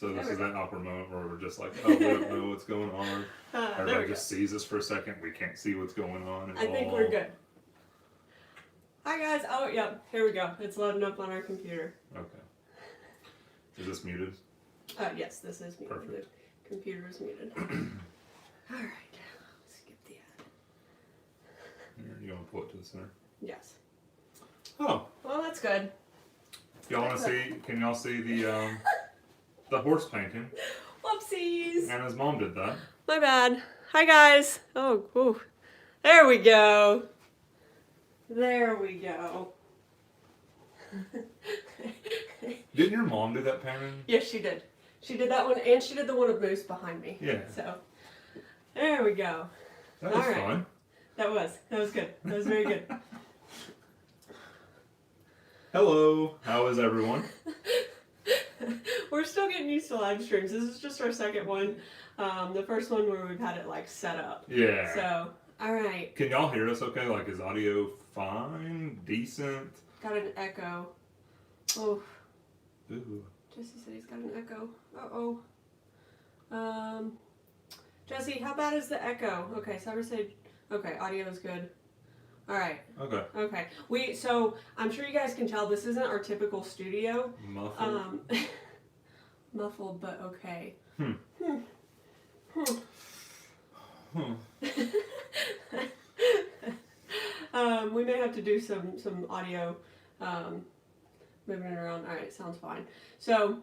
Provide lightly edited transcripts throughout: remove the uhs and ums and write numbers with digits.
So this is that awkward moment where we're just like, oh, we don't know what's going on. Everybody just sees us for a second. We can't see what's going on. I think we're good. Hi guys. Oh, yeah. Here we go. It's loading up on our computer. Okay. Is this muted? Yes, this is muted. Perfect. The computer is muted. All right. Skip the ad. You want to pull it to the center? Yes. Oh. Well, that's good. Y'all want to see? Can y'all see the horse painting? Whoopsies. Anna's mom did that. My bad. Hi guys. Oh, whew. There we go. There we go. Didn't your mom do that painting? Yes, she did. She did that one, and she did the one of Moose behind me. Yeah. So, there we go. That was fun. That was good. That was very good. Hello. How is everyone? We're still getting used to live streams. This is just our second one. The first one where we've had it like set up. Yeah. So, all right. Can y'all hear us okay? Like, is audio fine? Decent? Got an echo. Oh. Ooh. Jesse said he's got an echo. Jesse, how bad is the echo? Okay, Cyber said, okay, audio is good. All right. Okay. Okay. So I'm sure you guys can tell this isn't our typical studio. Muffled. Muffled, but okay. We may have to do some audio moving it around. All right, sounds fine. So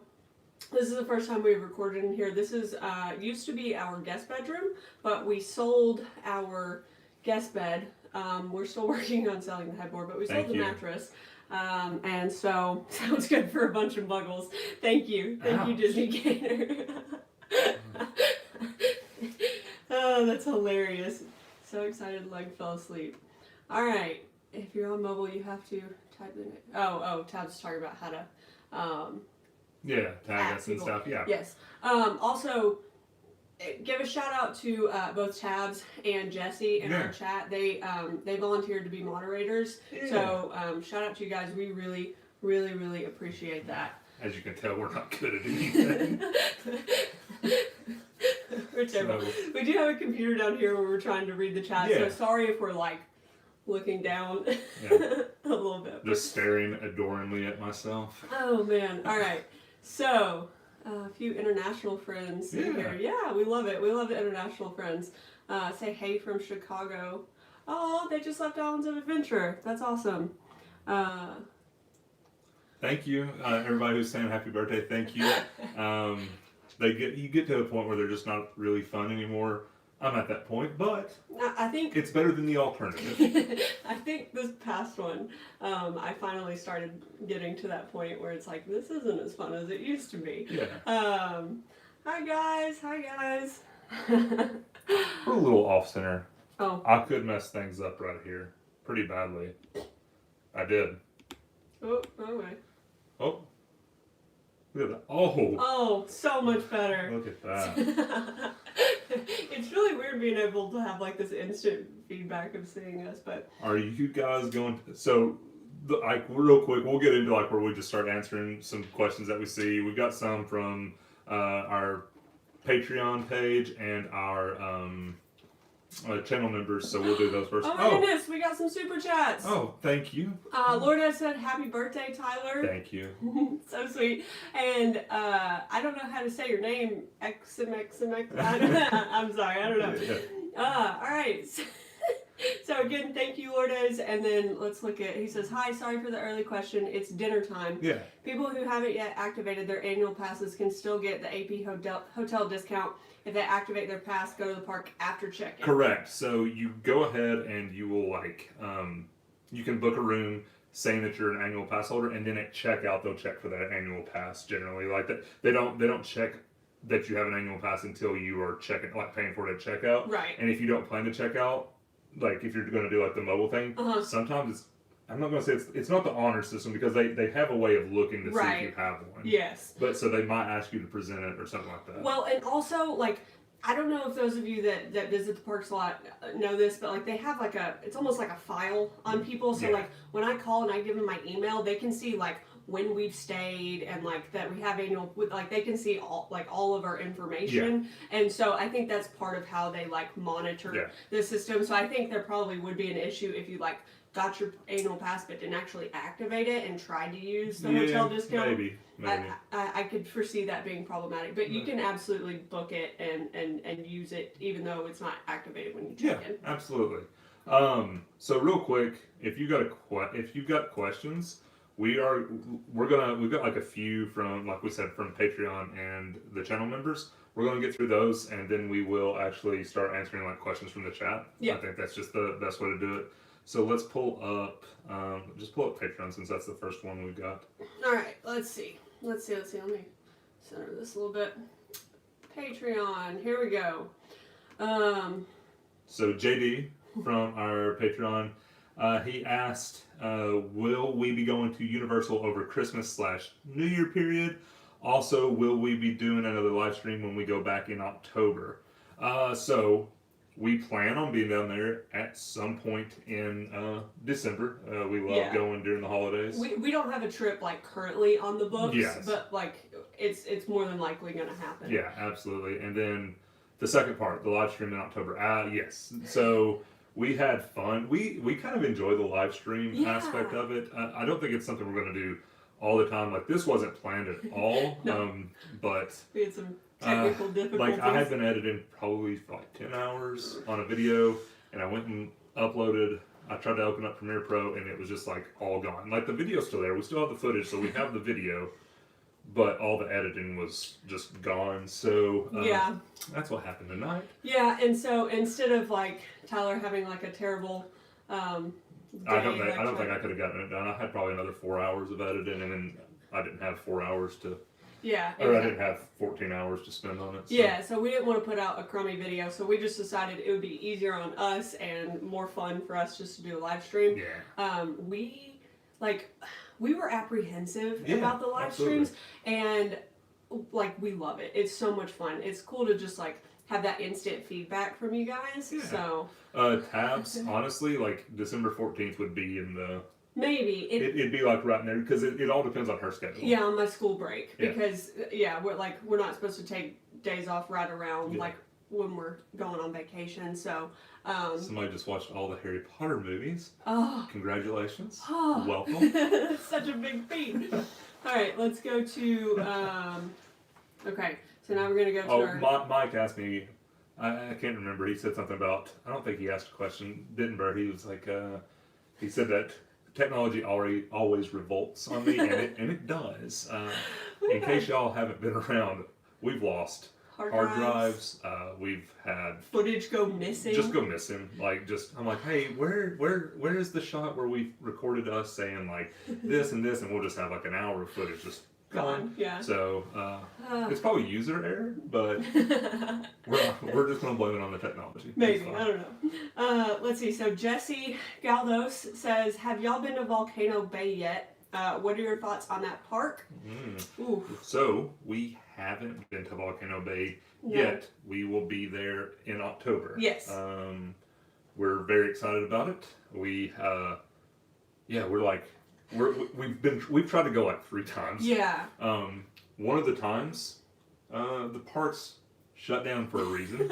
this is the first time we've recorded in here. This is used to be our guest bedroom, but we sold our guest bed. We're still working on selling the headboard, but we sold the mattress. And so sounds good for a bunch of buggles. Thank you, Disney Gator. Oh, that's hilarious. So excited, leg fell asleep. All right, if you're on mobile, you have to type the name. Oh, Tab's talking about how to. Yeah, tag us and stuff. Yeah. Yes. Also, give a shout out to both Tabs and Jesse in our chat. They volunteered to be moderators. Yeah. So shout out to you guys. We really, really, really appreciate that. As you can tell, we're not good at anything. We're terrible. So, we do have a computer down here where we're trying to read the chat. Yeah. So sorry if we're like looking down a little bit. Just staring adoringly at myself. Oh man! All right. So. A few international friends here. Yeah, we love it. We love the international friends. Say hey from Chicago. Oh, they just left Islands of Adventure. That's awesome. Thank you, everybody who's saying happy birthday. Thank you. You get to a point where they're just not really fun anymore. I'm at that point, but I think it's better than the alternative. I think this past one, I finally started getting to that point where it's like, this isn't as fun as it used to be. Yeah. Hi guys. We're a little off center. Oh. I could mess things up right here pretty badly. I did. Oh, okay. Oh. Look at that. Oh, so much better. Look at that. It's really weird being able to have like this instant feedback of seeing us, but are you guys going to, so like real quick, we'll get into like where we just start answering some questions that we see. We got some from our Patreon page and our channel members, so we'll do those first. Oh my goodness, we got some super chats. Oh, thank you. Lorna said happy birthday, Tyler. Thank you. So sweet. And I don't know how to say your name. I'm sorry, I don't know. All right. So again, thank you, Lourdes. And then let's look at, he says, hi, sorry for the early question. It's dinner time. Yeah. People who haven't yet activated their annual passes can still get the AP hotel discount. If they activate their pass, go to the park after check-in. Correct. So you go ahead and you will you can book a room saying that you're an annual pass holder, and then at checkout they'll check for that annual pass. Generally, like that, they don't check that you have an annual pass until you are paying for it at checkout. Right. And if you don't plan to check out, like if you're going to do like the mobile thing, sometimes I'm not going to say it's not the honor system because they have a way of looking to see if you have one. Yes. But so they might ask you to present it or something like that. Well, and also like I don't know if those of you that visit the parks a lot know this, but like they have like it's almost like a file on people. So like when I call and I give them my email, they can see like when we've stayed and like that we have annual, like they can see all of our information. And so I think that's part of how they like monitor the system. So I think there probably would be an issue if you like got your annual pass but didn't actually activate it and tried to use the hotel discount. Maybe. I could foresee that being problematic, but you can absolutely book it and use it even though it's not activated when you check in. Absolutely. So real quick, if you've got questions, we've got like a few from, like we said, from Patreon and the channel members. We're gonna get through those, and then we will actually start answering like questions from the chat. I think that's just the best way to do it. So let's pull up Patreon since that's the first one we've got. All right, let's see. Let me center this a little bit. Patreon, here we go. So JD from our Patreon, he asked, will we be going to Universal over Christmas/New Year period? Also, will we be doing another live stream when we go back in October? So we plan on being down there at some point in December. We love going during the holidays. We don't have a trip like currently on the books, but like it's more than likely going to happen. Yeah, absolutely. And then the second part, the live stream in October. Yes. So we had fun. We kind of enjoy the live stream aspect of it. I don't think it's something we're going to do all the time. Like this wasn't planned at all. But we had some technical difficulties. Like I had been editing probably for like 10 hours on a video, and I went and uploaded. I tried to open up Premiere Pro, and it was just like all gone. Like the video's still there. We still have the footage, so we have the video, but all the editing was just gone. So that's what happened tonight. Yeah, and so instead of like Tyler having like a terrible I don't think I could have gotten it done. I had probably another 4 hours of editing, and then I didn't have 4 hours to. I didn't have 14 hours to spend on it. So. So we didn't want to put out a crummy video, so we just decided it would be easier on us and more fun for us just to do a live stream. We were apprehensive about the live streams, and like we love it. It's so much fun. It's cool to just like have that instant feedback from you guys. So tabs, honestly, like December 14th would be in the. Maybe it'd be like right in there because it all depends on her schedule. Yeah, on my school break because we're not supposed to take days off right around like when we're going on vacation. So somebody just watched all the Harry Potter movies. Oh, congratulations! Oh. Welcome. Such a big feat. All right, let's go to. Okay, so now we're gonna go to our. Mike asked me. I can't remember. He said something about. I don't think he asked a question. Didn't He was like. He said that. Technology always revolts on me, and it does. In case y'all haven't been around, we've lost hard drives. We've had footage go missing. Just go missing. I'm like, hey, where is the shot where we recorded us saying like this and this, and we'll just have like an hour of footage just gone. Yeah. So it's probably user error, but we're just gonna blame it on the technology. Maybe, I don't know. Let's see. So Jesse Galdos says, "Have y'all been to Volcano Bay yet? What are your thoughts on that park?" So we haven't been to Volcano Bay yet. We will be there in October. Yes. We're very excited about it. We've tried to go like 3 times. Yeah. One of the times, the park's shut down for a reason.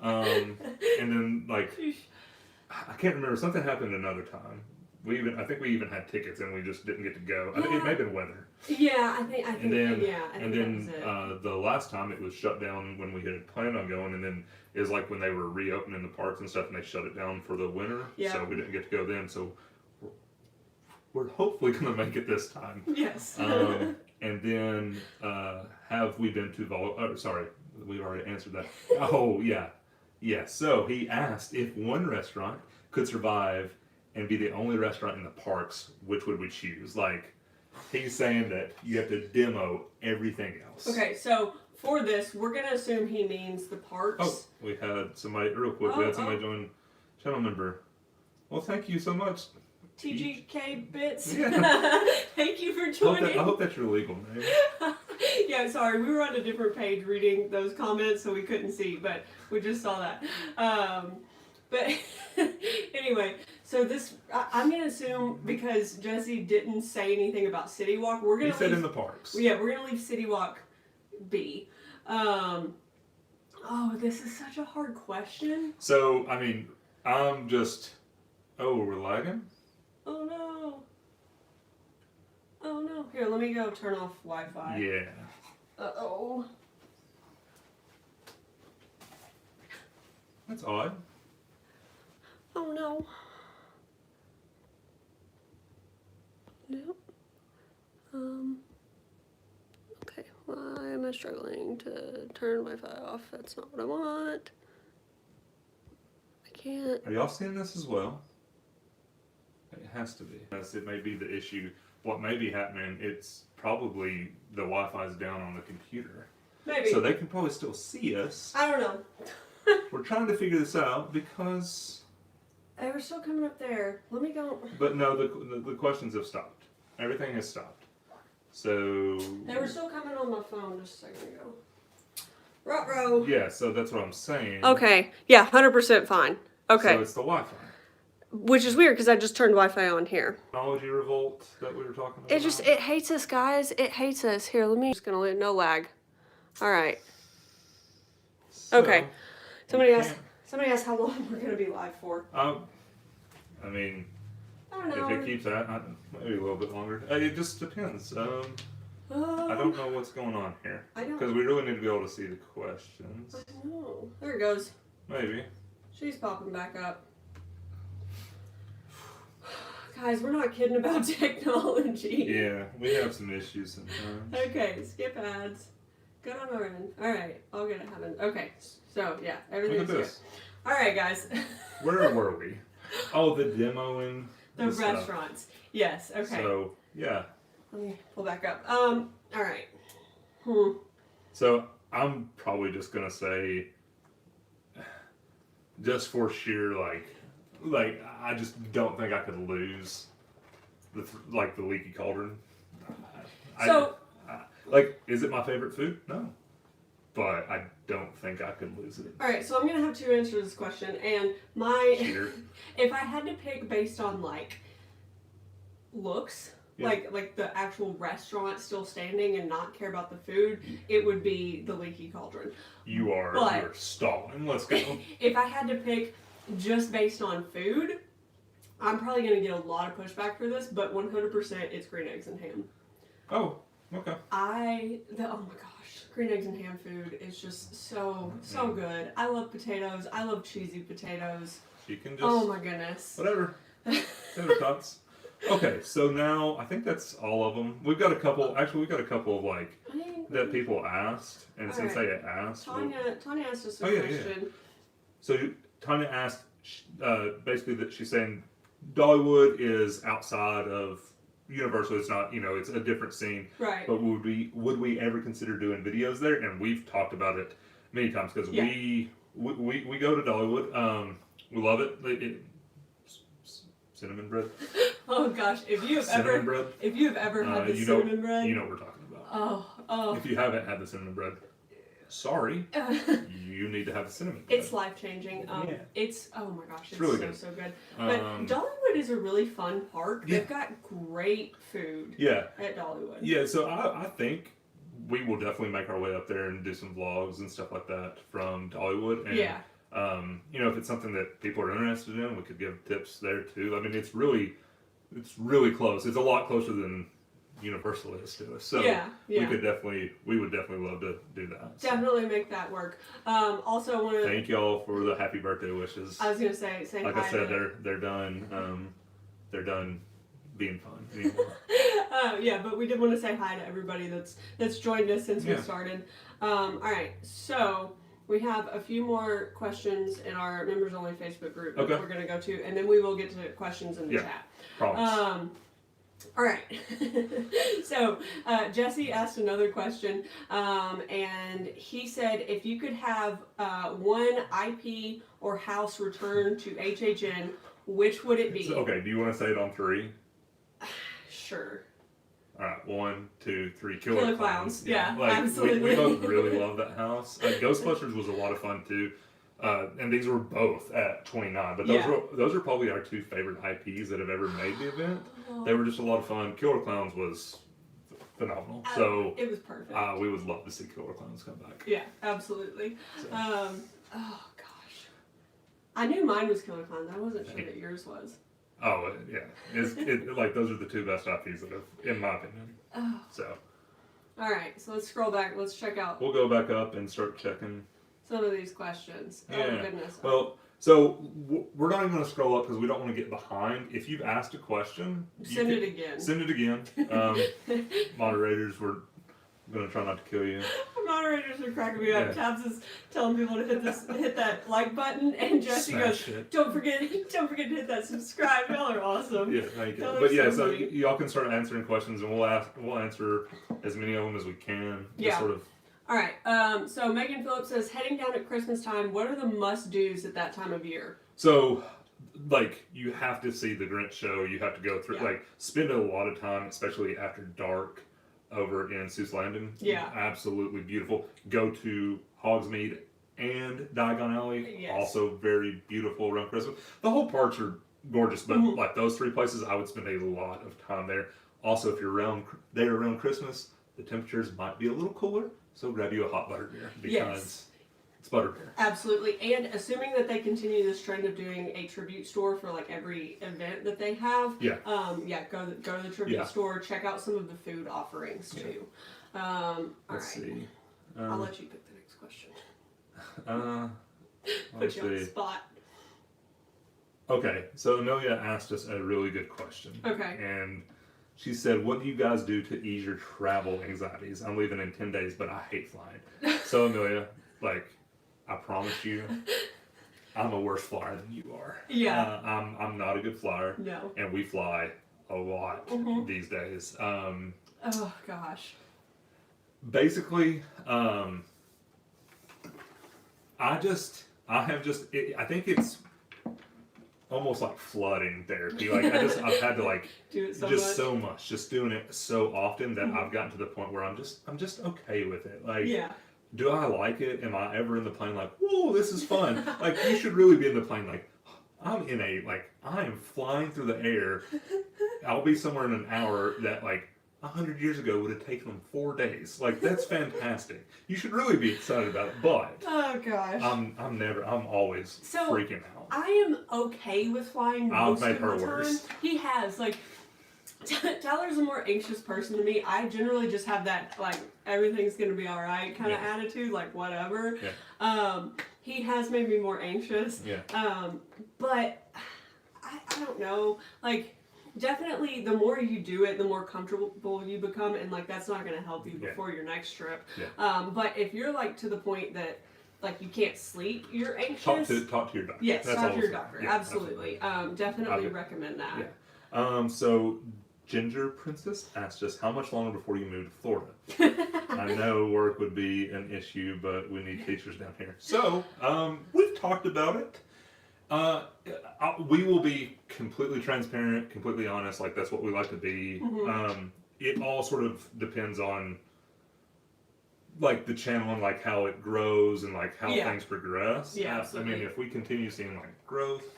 And then like, I can't remember, something happened another time. I think we even had tickets and we just didn't get to go. I think it may have been weather. Yeah, I think the last time it was shut down when we had planned on going, and then is like when they were reopening the parks and stuff, and they shut it down for the winter. Yeah. So we didn't get to go then. So we're hopefully going to make it this time. Yes. And then, have we been to sorry, we already answered that. Oh, yeah. Yeah. So he asked if one restaurant could survive and be the only restaurant in the parks, which would we choose? Like, he's saying that you have to demo everything else. Okay, so for this, we're going to assume he means the parks. Oh, we had somebody, real quick, we had somebody join, channel member. Well, thank you so much. TGK Bits. Yeah. Thank you for joining. I hope that's your legal name. Yeah, sorry, we were on a different page reading those comments, so we couldn't see, but we just saw that. But anyway, So this, I'm gonna assume because Jesse didn't say anything about City Walk, we're gonna. He said in the parks. Yeah, we're gonna leave City Walk be. Oh, this is such a hard question. So I mean, I'm just. Oh, we're lagging. Oh no. Oh no. Here, let me go turn off Wi-Fi. Yeah. Uh-oh. That's odd. Oh no. Nope. Okay, why am I struggling to turn Wi-Fi off? That's not what I want. I can't. Are y'all seeing this as well? It has to be. Yes, it may be the issue. What may be happening, it's probably the Wi-Fi's down on the computer. Maybe. So they can probably still see us. I don't know. We're trying to figure this out because... They were still coming up there. Let me go. But no, the questions have stopped. Everything has stopped. So... They were still coming on my phone just a second ago. Ruh-roh. Yeah, so that's what I'm saying. Okay. Yeah, 100% fine. Okay. So it's the Wi-Fi. Which is weird because I just turned Wi-Fi on here. Technology revolt that we were talking about. It hates us, guys. It hates us. Here, let me. Just gonna let no lag. All right. So, Okay. Somebody asked how long we're gonna be live for. I mean, I don't know. if it keeps that, maybe a little bit longer. It just depends. I don't know what's going on here. I don't. Because we really need to be able to see the questions. I know. There it goes. Maybe. She's popping back up. Guys, we're not kidding about technology. Yeah, we have some issues sometimes. Okay, skip ads. Good on our end. Alright, I'll get it happen. Okay, so yeah, everything's Look at here. this. Alright, guys. Where were we? Oh, the demoing. The stuff. restaurants. Yes, okay. So, yeah. Let me pull back up. Alright. So, I'm probably just going to say, just for sheer, like, I just don't think I could lose the leaky cauldron. Is it my favorite food? No. But I don't think I could lose it. Alright, so I'm going to have to answer this question. And if I had to pick based on, looks, yeah. like the actual restaurant still standing and not care about the food, it would be the leaky cauldron. You're stalling. Let's go. If I had to pick just based on food, I'm probably going to get a lot of pushback for this, but 100% it's green eggs and ham. Oh, okay. Oh my gosh, green eggs and ham food is just so good. I love potatoes. I love cheesy potatoes. You can just... Oh my goodness. Whatever. Tater tots. Okay, so now I think that's all of them. We've got a couple of that people asked, and since they asked, Tanya asked us a question. Yeah. So Tanya asked, basically that she's saying Dollywood is outside of Universal. It's not, it's a different scene. Right. But would we ever consider doing videos there? And we've talked about it many times because we go to Dollywood. We love it. Cinnamon bread. Oh gosh, if you have ever had the cinnamon bread, you know what we're talking about. Oh. If you haven't had the cinnamon bread, sorry, you need to have the cinnamon bread. It's life changing. It's oh my gosh, it's really so good. But Dollywood is a really fun park. Yeah. They've got great food. Yeah. At Dollywood. Yeah, so I think we will definitely make our way up there and do some vlogs and stuff like that from Dollywood. And, yeah. If it's something that people are interested in, we could give tips there too. I mean, it's really close. It's a lot closer than Universal is to us. So we would definitely love to do that. So. Definitely make that work. Also want to thank y'all for the happy birthday wishes. I was gonna say like hi I said, they're done. They're done being fun anymore. But we did want to say hi to everybody that's joined us since we started. All right, so. We have a few more questions in our members only Facebook group that we're going to go to, and then we will get to questions in the chat. Promise. All right. So Jesse asked another question, and he said if you could have one IP or house returned to HHN, which would it be? Okay, do you want to say it on 3? Sure. All right, 1, 2, 3. Killer Clowns. Yeah, absolutely. We both really love that house. Ghostbusters was a lot of fun too. And these were both at 29, but those are probably our two favorite IPs that have ever made the event. They were just a lot of fun. Killer Clowns was phenomenal. So it was perfect. We would love to see Killer Clowns come back. Yeah, absolutely. So. Oh gosh, I knew mine was Killer Clowns. I wasn't sure that yours was. Oh yeah, like those are the two best IPs that have, in my opinion. Oh. So. All right, so let's scroll back. Let's check out. We'll go back up and start checking some of these questions. Yeah. Oh goodness. Well, so we're not even going to scroll up because we don't want to get behind. If you've asked a question, send it again. Send it again. Moderators, we're going to try not to kill you. Moderators are cracking me up. Tabs is telling people to hit that like button, and Jesse goes, "Don't forget to hit that subscribe." Y'all are awesome. Yeah, thank you. But yeah, so y'all can start answering questions, and we'll answer as many of them as we can. Yeah. Sort of. All right. So Megan Phillips says, heading down at Christmas time, what are the must-dos at that time of year? So, like, you have to see the Grinch show. You have to go through, spend a lot of time, especially after dark, over in Seuss Landing. Yeah. Absolutely beautiful. Go to Hogsmeade and Diagon Alley. Yes. Also very beautiful around Christmas. The whole parks are gorgeous, but like those three places, I would spend a lot of time there. Also, if you're around Christmas, the temperatures might be a little cooler. So grab you a hot butterbeer because it's butterbeer. Absolutely. And assuming that they continue this trend of doing a tribute store for like every event that they have. Yeah. Go to the tribute store. Check out some of the food offerings too. Let's see. I'll let you pick the next question. Put you on the spot. Okay. So Amelia asked us a really good question. Okay. And she said, "What do you guys do to ease your travel anxieties? I'm leaving in 10 days, but I hate flying." So, Amelia, I promise you, I'm a worse flyer than you are. Yeah. I'm not a good flyer. No. And we fly a lot these days. Oh, gosh. Basically, I think it's almost like flooding therapy. Like I've had to do it so much, just doing it so often that I've gotten to the point where I'm just okay with it. Do I like it? Am I ever in the plane like, whoa, this is fun? You should really be in the plane I am flying through the air. I'll be somewhere in an hour that 100 years ago would have taken them 4 days. That's fantastic. You should really be excited about it, but oh gosh, I'm always freaking out. I am okay with flying most I've made of her the time. worse. He has Tyler's a more anxious person than me. I generally just have that everything's gonna be all right kind of attitude, whatever. Yeah. He has made me more anxious. Yeah. But I don't know. Definitely, the more you do it, the more comfortable you become, and that's not going to help you before your next trip. Yeah. But if you're to the point that you can't sleep, you're anxious. Talk to your doctor. Yes, That's talk to your doctor. Yeah, absolutely. Definitely recommend that. Yeah. So Ginger Princess asked us, how much longer before you move to Florida? I know work would be an issue, but we need teachers down here. So we've talked about it. We will be completely transparent, completely honest. That's what we like to be. It all sort of depends on the channel and how it grows and how things progress. Yeah, absolutely. I mean, if we continue seeing growth,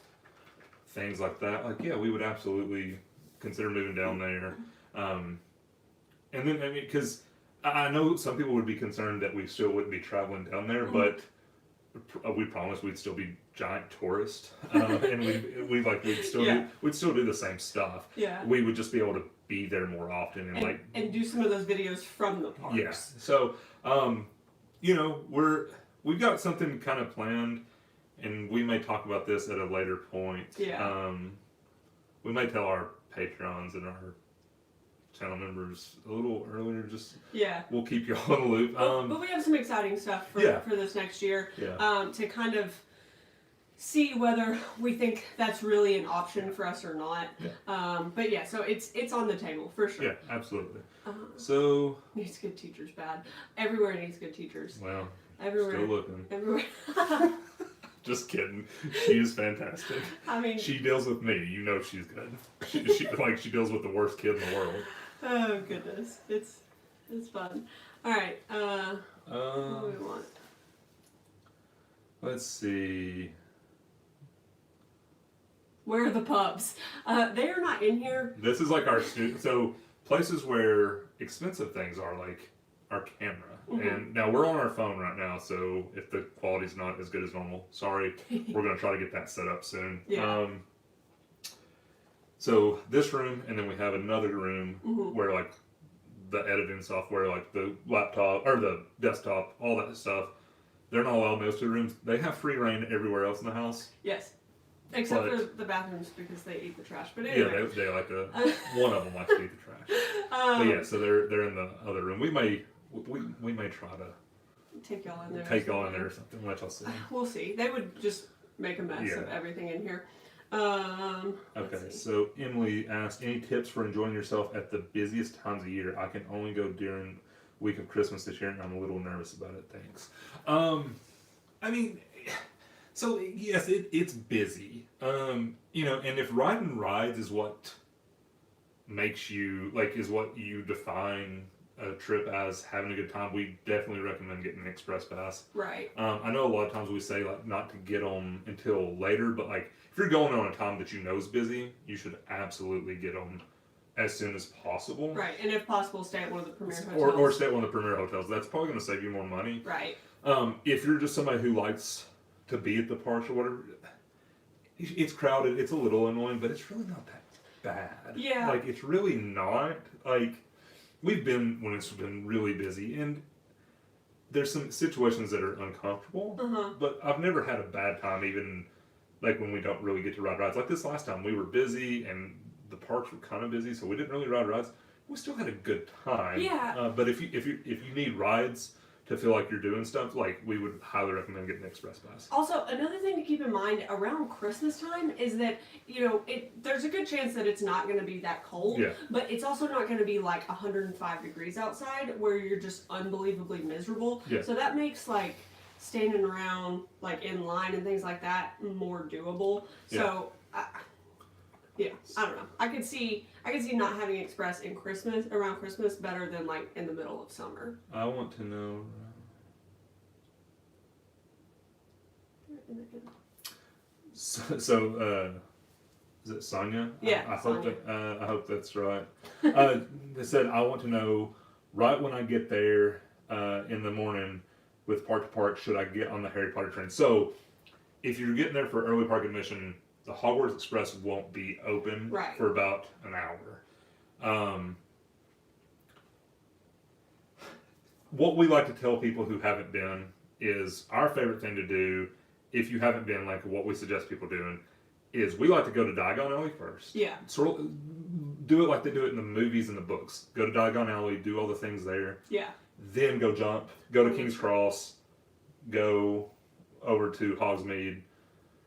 things like that, we would absolutely consider moving down there. And then because I know some people would be concerned that we still wouldn't be traveling down there, but we promise we'd still be giant tourists, and we'd still do the same stuff. Yeah. We would just be able to be there more often and do some of those videos from the parks. Yeah. So we've got something kind of planned, and we may talk about this at a later point. Yeah. We may tell our Patreons and our channel members a little earlier. We'll keep you on the loop. But we have some exciting stuff for this next year. Yeah. To kind of see whether we think that's really an option for us or not. Yeah. But yeah, so it's on the table for sure. Yeah, absolutely. So needs good teachers bad. Everywhere needs good teachers. Well, everywhere. Still looking. Everywhere. Just kidding. She is fantastic. I mean, she deals with me. You know she's good. She deals with the worst kid in the world. Oh goodness, it's fun. All right. What do we want? Let's see. Where are the pubs? They are not in here. This is like our so places where expensive things are, like our camera. Mm-hmm. And now we're on our phone right now, so if the quality's not as good as normal, sorry. We're gonna try to get that set up soon. Yeah. So this room, and then we have another room Mm-hmm. where like the editing software, like the laptop or the desktop, all that stuff, they're not allowed in those two rooms. They have free reign everywhere else in the house. Yes. Except But- for the bathrooms because they eat the trash. But anyway. Yeah, they like one of them likes to eat the trash. But yeah, so they're in the other room. We may try to take y'all in there. take y'all in there or something. Let y'all see. We'll see. They would just make a mess of Yeah. everything in here. Okay, Let's see. so Emily asked, any tips for enjoying yourself at the busiest times of year? I can only go during week of Christmas this year, and I'm a little nervous about it. Thanks. I mean, so yes, it's busy. You know, and if riding rides is what makes you is what you define a trip as having a good time, we definitely recommend getting an express pass. Right. I know a lot of times we say like not to get them until later, but like if you're going on a time that you know is busy, you should absolutely get them as soon as possible. Right. And if possible, stay at one of the premier hotels. Or stay at one of the premier hotels. That's probably going to save you more money. Right. If you're just somebody who likes to be at the parks or whatever, it's crowded. It's a little annoying, but it's really not that bad. Yeah. Like it's really not. Like we've been when it's been really busy, and there's some situations that are uncomfortable. Uh-huh. But I've never had a bad time, even like when we don't really get to ride rides. Like this last time, we were busy and the parks were kind of busy, so we didn't really ride rides. We still had a good time. Yeah. But if you need rides to feel like you're doing stuff, like we would highly recommend getting an express pass. Also, another thing to keep in mind around Christmas time is that, you know, there's a good chance that it's not going to be that cold, Yeah. but it's also not going to be like 105 degrees outside where you're just unbelievably miserable. Yeah. So that makes like standing around like in line and things like that more doable. So yeah, I don't know. I could see not having express in Christmas around Christmas better than like in the middle of summer. I want to know. So is it Sonia? Yeah, I hope Sonia. that I hope that's right. They said I want to know right when I get there in the morning with park to park, should I get on the Harry Potter train? So if you're getting there for early park admission, the Hogwarts Express won't be open Right. for about an hour. What we like to tell people who haven't been is our favorite thing to do, if you haven't been, like what we suggest people doing, is we like to go to Diagon Alley first. Yeah. Sort of do it like they do it in the movies and the books. Go to Diagon Alley, do all the things there. Yeah. Then go go to King's Cross, go over to Hogsmeade,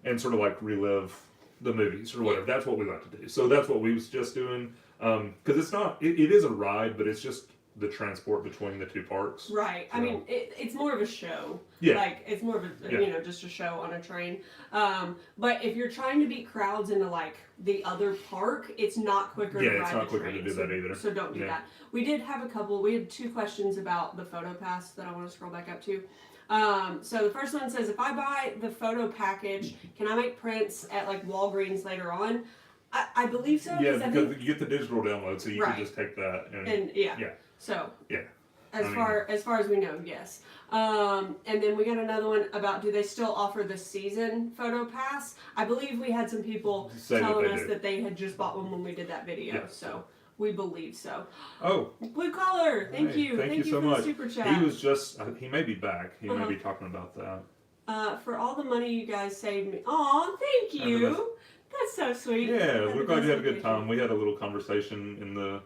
and sort of like relive the movies or whatever. That's what we like to do. So that's what we was just doing. Because it's not, it is a ride, but it's just the transport between the two parks. Right. I mean, it's more of a show. Yeah. Like, it's more of a, just a show on a train. But if you're trying to beat crowds into, like, the other park, it's not quicker to ride it's not the quicker train. to do that either. So don't do that. We did have we had 2 questions about the photo pass that I want to scroll back up to. So the first one says, if I buy the photo package, can I make prints at, like, Walgreens later on? I believe so. Yeah, because you get the digital download, so you Right. can just take that And yeah. So Yeah. as far as we know, yes. And then we got another one about, do they still offer the season photo pass? I believe we had some people Say that telling they us do. that they had just bought one when we did that video. Yeah. So we believe so. Oh, Blue collar, thank hey, you, thank you so for much. the super chat. He was just, he may be back. He may Uh-huh. be talking about that. For all the money you guys saved me. Aw, thank I mean, you. That's so sweet. Yeah, Have we're the glad best you had a good vacation. time. We had a little conversation in the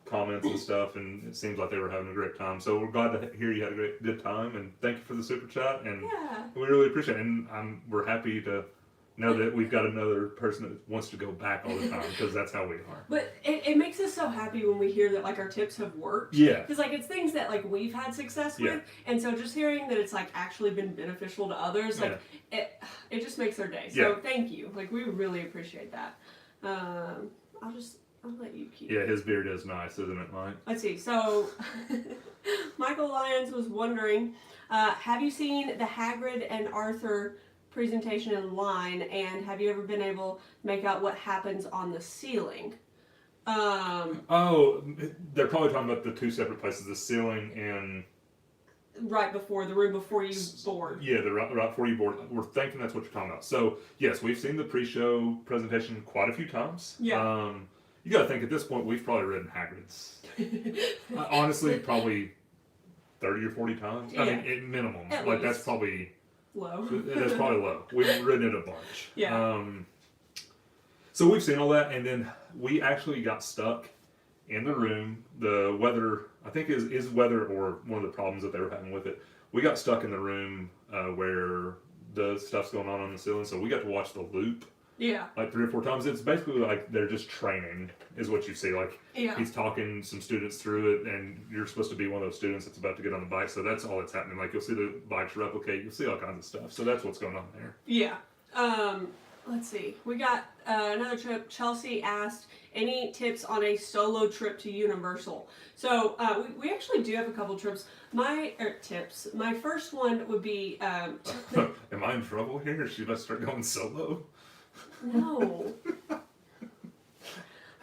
comments and stuff, and it seems like they were having a great time. So we're glad to hear you had a good time, and thank you for the super chat, and Yeah. we really appreciate it. And we're happy to know that we've got another person that wants to go back all the time, because that's how we are. But it makes us so happy when we hear that, like, our tips have worked. Yeah. Because, like, it's things that, like, we've had success with. Yeah. And so just hearing that it's, like, actually been beneficial to others, like, it just makes our day. So Yeah. thank you. Like, we really appreciate that. I'll let you keep. Yeah, his beard is nice, isn't it, Mike? Let's see. So, Michael Lyons was wondering, Have you seen the Hagrid and Arthur presentation in line, and have you ever been able to make out what happens on the ceiling? Oh, they're probably talking about the two separate places, the ceiling and... Right before, the room before you board. Yeah, right before you board. We're thinking that's what you're talking about. So, yes, we've seen the pre-show presentation quite a few times. Yeah. You got to think, at this point, we've probably ridden Hagrid's. Honestly, probably 30 or 40 times. Yeah. I mean, at minimum. At like, least. that's probably... Low. That's probably low. We've ridden it a bunch. Yeah. So we've seen all that, and then we actually got stuck in the room. The weather, I think, is weather or one of the problems that they were having with it. We got stuck in the room where the stuff's going on the ceiling, so we got to watch the loop. Yeah. Like 3 or 4 times. It's basically like they're just training, is what you see. Like, he's talking some students through it, and you're supposed to be one of those students that's about to get on the bike. So that's all that's happening. Like, you'll see the bikes replicate. You'll see all kinds of stuff. So that's what's going on there. Yeah. Let's see. We got another trip. Chelsea asked, any tips on a solo trip to Universal? So we actually do have a couple trips. Tips. My first one would be... Am I in trouble here? Should I start going solo? No.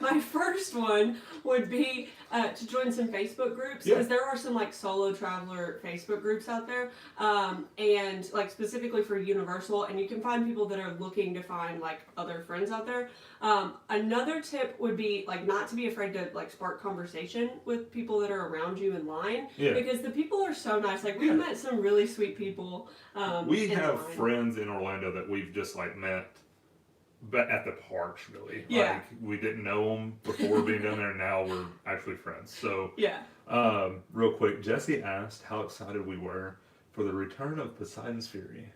My first one would be to join some Facebook groups, because there are some like solo traveler Facebook groups out there, and like specifically for Universal, and you can find people that are looking to find like other friends out there. Another tip would be like not to be afraid to like spark conversation with people that are around you in line, because the people are so nice. Like we've met some really sweet people. We have friends in Orlando that we've just like met. But at the parks, really. Yeah. Like, we didn't know them before being down there, and now we're actually friends. So, real quick, Jesse asked how excited we were for the return of Poseidon's Fury.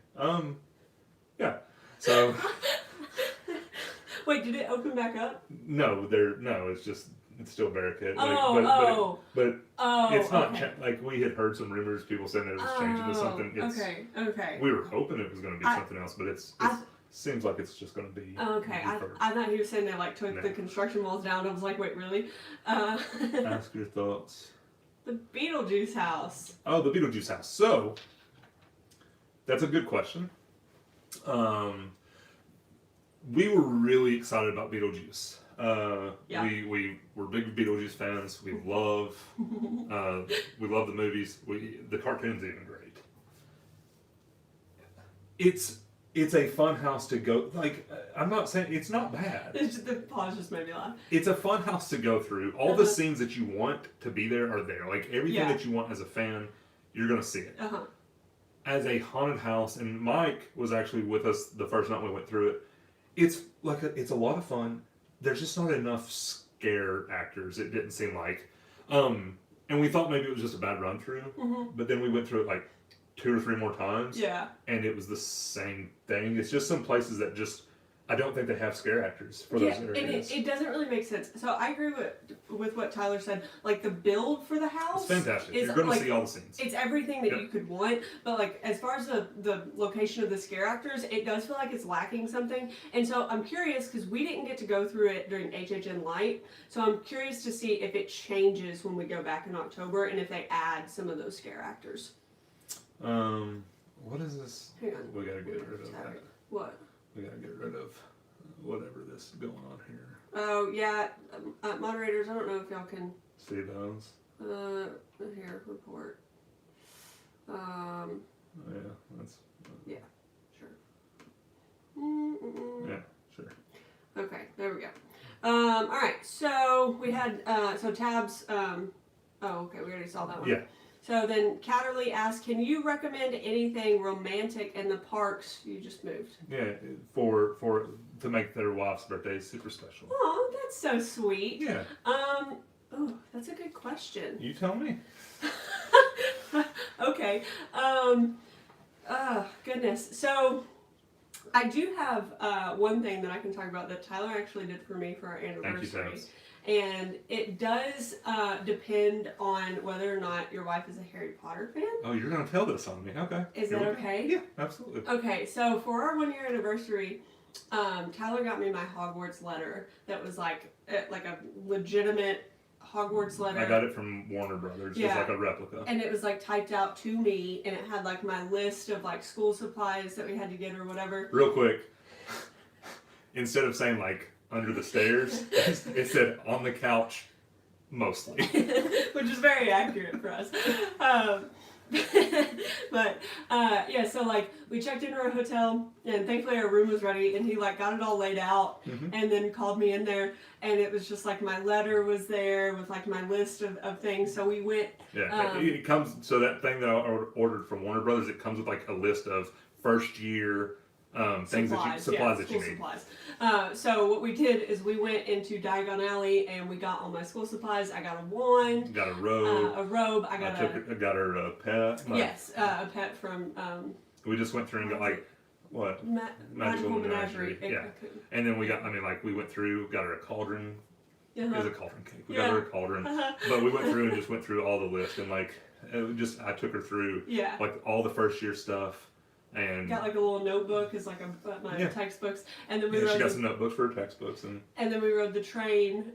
Yeah. So. Wait, did it open back up? No, it's still barricaded. Oh, but it's not, okay. like, we had heard some rumors, people saying that it was changing to something. Okay. We were hoping it was going to be something else, but it's seems like it's just going to be. Okay, I thought he was saying they like took the construction walls down. I was like, wait, really? Ask your thoughts. The Beetlejuice house. Oh, the Beetlejuice house. So that's a good question. We were really excited about Beetlejuice. We were big Beetlejuice fans. We love the movies. The cartoon's even great. It's a fun house to go. Like, I'm not saying it's not bad. The pause just made me laugh. It's a fun house to go through. All the scenes that you want to be there are there. Like everything that you want as a fan, you're gonna see it. As a haunted house, and Mike was actually with us the first night we went through it. It's a lot of fun. There's just not enough scare actors. It didn't seem like, and we thought maybe it was just a bad run through. But then we went through it like 2 or 3 more times. Yeah. And it was the same thing. It's just some places that just, I don't think they have scare actors for those areas. And it doesn't really make sense. So I agree with what Tyler said. Like the build for the house. It's fantastic. You're going to see all the scenes. It's everything that you could want. But like as far as the location of the scare actors, it does feel like it's lacking something. And so I'm curious because we didn't get to go through it during HHN Light. So I'm curious to see if it changes when we go back in October and if they add some of those scare actors. What is this? Hang on. We gotta get rid of that. What? We gotta get rid of whatever this is going on here. Oh, yeah. Moderators, I don't know if y'all can... See those? Here, report. Yeah, that's... Yeah, sure. Yeah, sure. Okay, there we go. Alright, so we had, so tabs, oh, okay, we already saw that one. Yeah. So then Catterley asked, can you recommend anything romantic in the parks you just moved? Yeah, to make their wife's birthday super special. Oh, that's so sweet. Yeah. Oh, that's a good question. You tell me. Okay. Goodness. So I do have one thing that I can talk about that Tyler actually did for me for our anniversary. Thank you, Tabs. And it does depend on whether or not your wife is a Harry Potter fan. Oh, you're going to tell this on me. Okay. Is that okay? Yeah, absolutely. Okay, so for our 1-year anniversary, Tyler got me my Hogwarts letter that was like a legitimate Hogwarts letter. I got it from Warner Brothers. Yeah. It's like a replica. And it was like typed out to me, and it had like my list of like school supplies that we had to get or whatever. Real quick, instead of saying like under the stairs, it said on the couch, mostly. Which is very accurate for us. But yeah, so like we checked into our hotel, and thankfully our room was ready, and he like got it all laid out, and then called me in there, and it was just like my letter was there with like my list of things. So we went. Yeah, it comes. So that thing that I ordered from Warner Brothers, it comes with like a list of first year things supplies that you need. Supplies. So what we did is we went into Diagon Alley and we got all my school supplies. I got a wand. Got a robe. I got I got her a pet. Yes, a pet from. We just went through and got like what? Magical Menagerie. Yeah. And then we got. I mean, like we went through, got her a cauldron. It was a cauldron cake. We got her a cauldron. But we went through and just went through all the list, and like I took her through like all the first year stuff. And got like a little notebook as like my textbooks, and then we rode she got some notebooks for her textbooks, and then we rode the train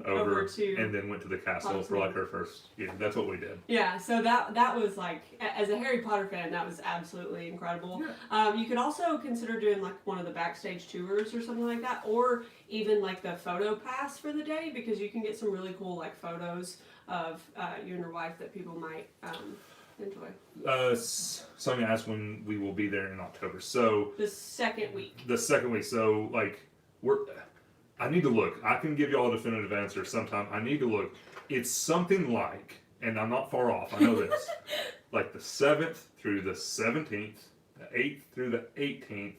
over to, and then went to the castle for like her first. Yeah, that's what we did. Yeah, so that was like, as a Harry Potter fan, that was absolutely incredible. Yeah. You could also consider doing like one of the backstage tours or something like that, or even like the photo pass for the day, because you can get some really cool like photos of you and your wife that people might enjoy. Sonia asked when we will be there in October. So the second week. So like I need to look. I can give you all a definitive answer sometime. I need to look. It's something like, and I'm not far off. I know this. Like the 7th through the 17th, the 8th through the 18th,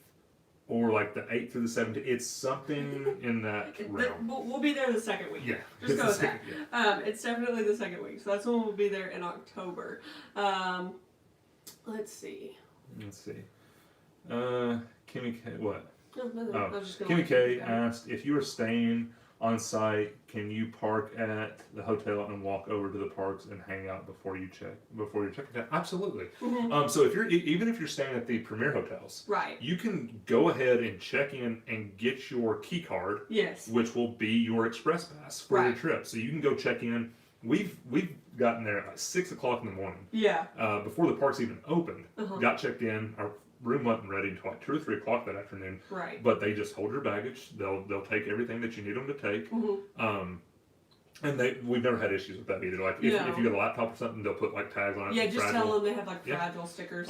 or like the 8th through the 17th. It's something in that realm. We'll be there the second week. Yeah. Just go with that. Yeah. It's definitely the second week. So that's when we'll be there in October. Let's see. Kimmy K, what? No, Kimmy K asked, if you are staying on site, can you park at the hotel and walk over to the parks and hang out before you check in? Absolutely. Mm-hmm. So even if you're staying at the Premier hotels, right, you can go ahead and check in and get your key card, yes, which will be your express pass for your trip. So you can go check in. We've gotten there at 6 o'clock in the morning. Yeah. Before the parks even opened, got checked in. Our room wasn't ready until like 2 or 3 o'clock that afternoon. Right. But they just hold your baggage. They'll take everything that you need them to take. And we've never had issues with that either. Like if you got a laptop or something, they'll put like tags on it. Yeah, just tell them they have like fragile stickers.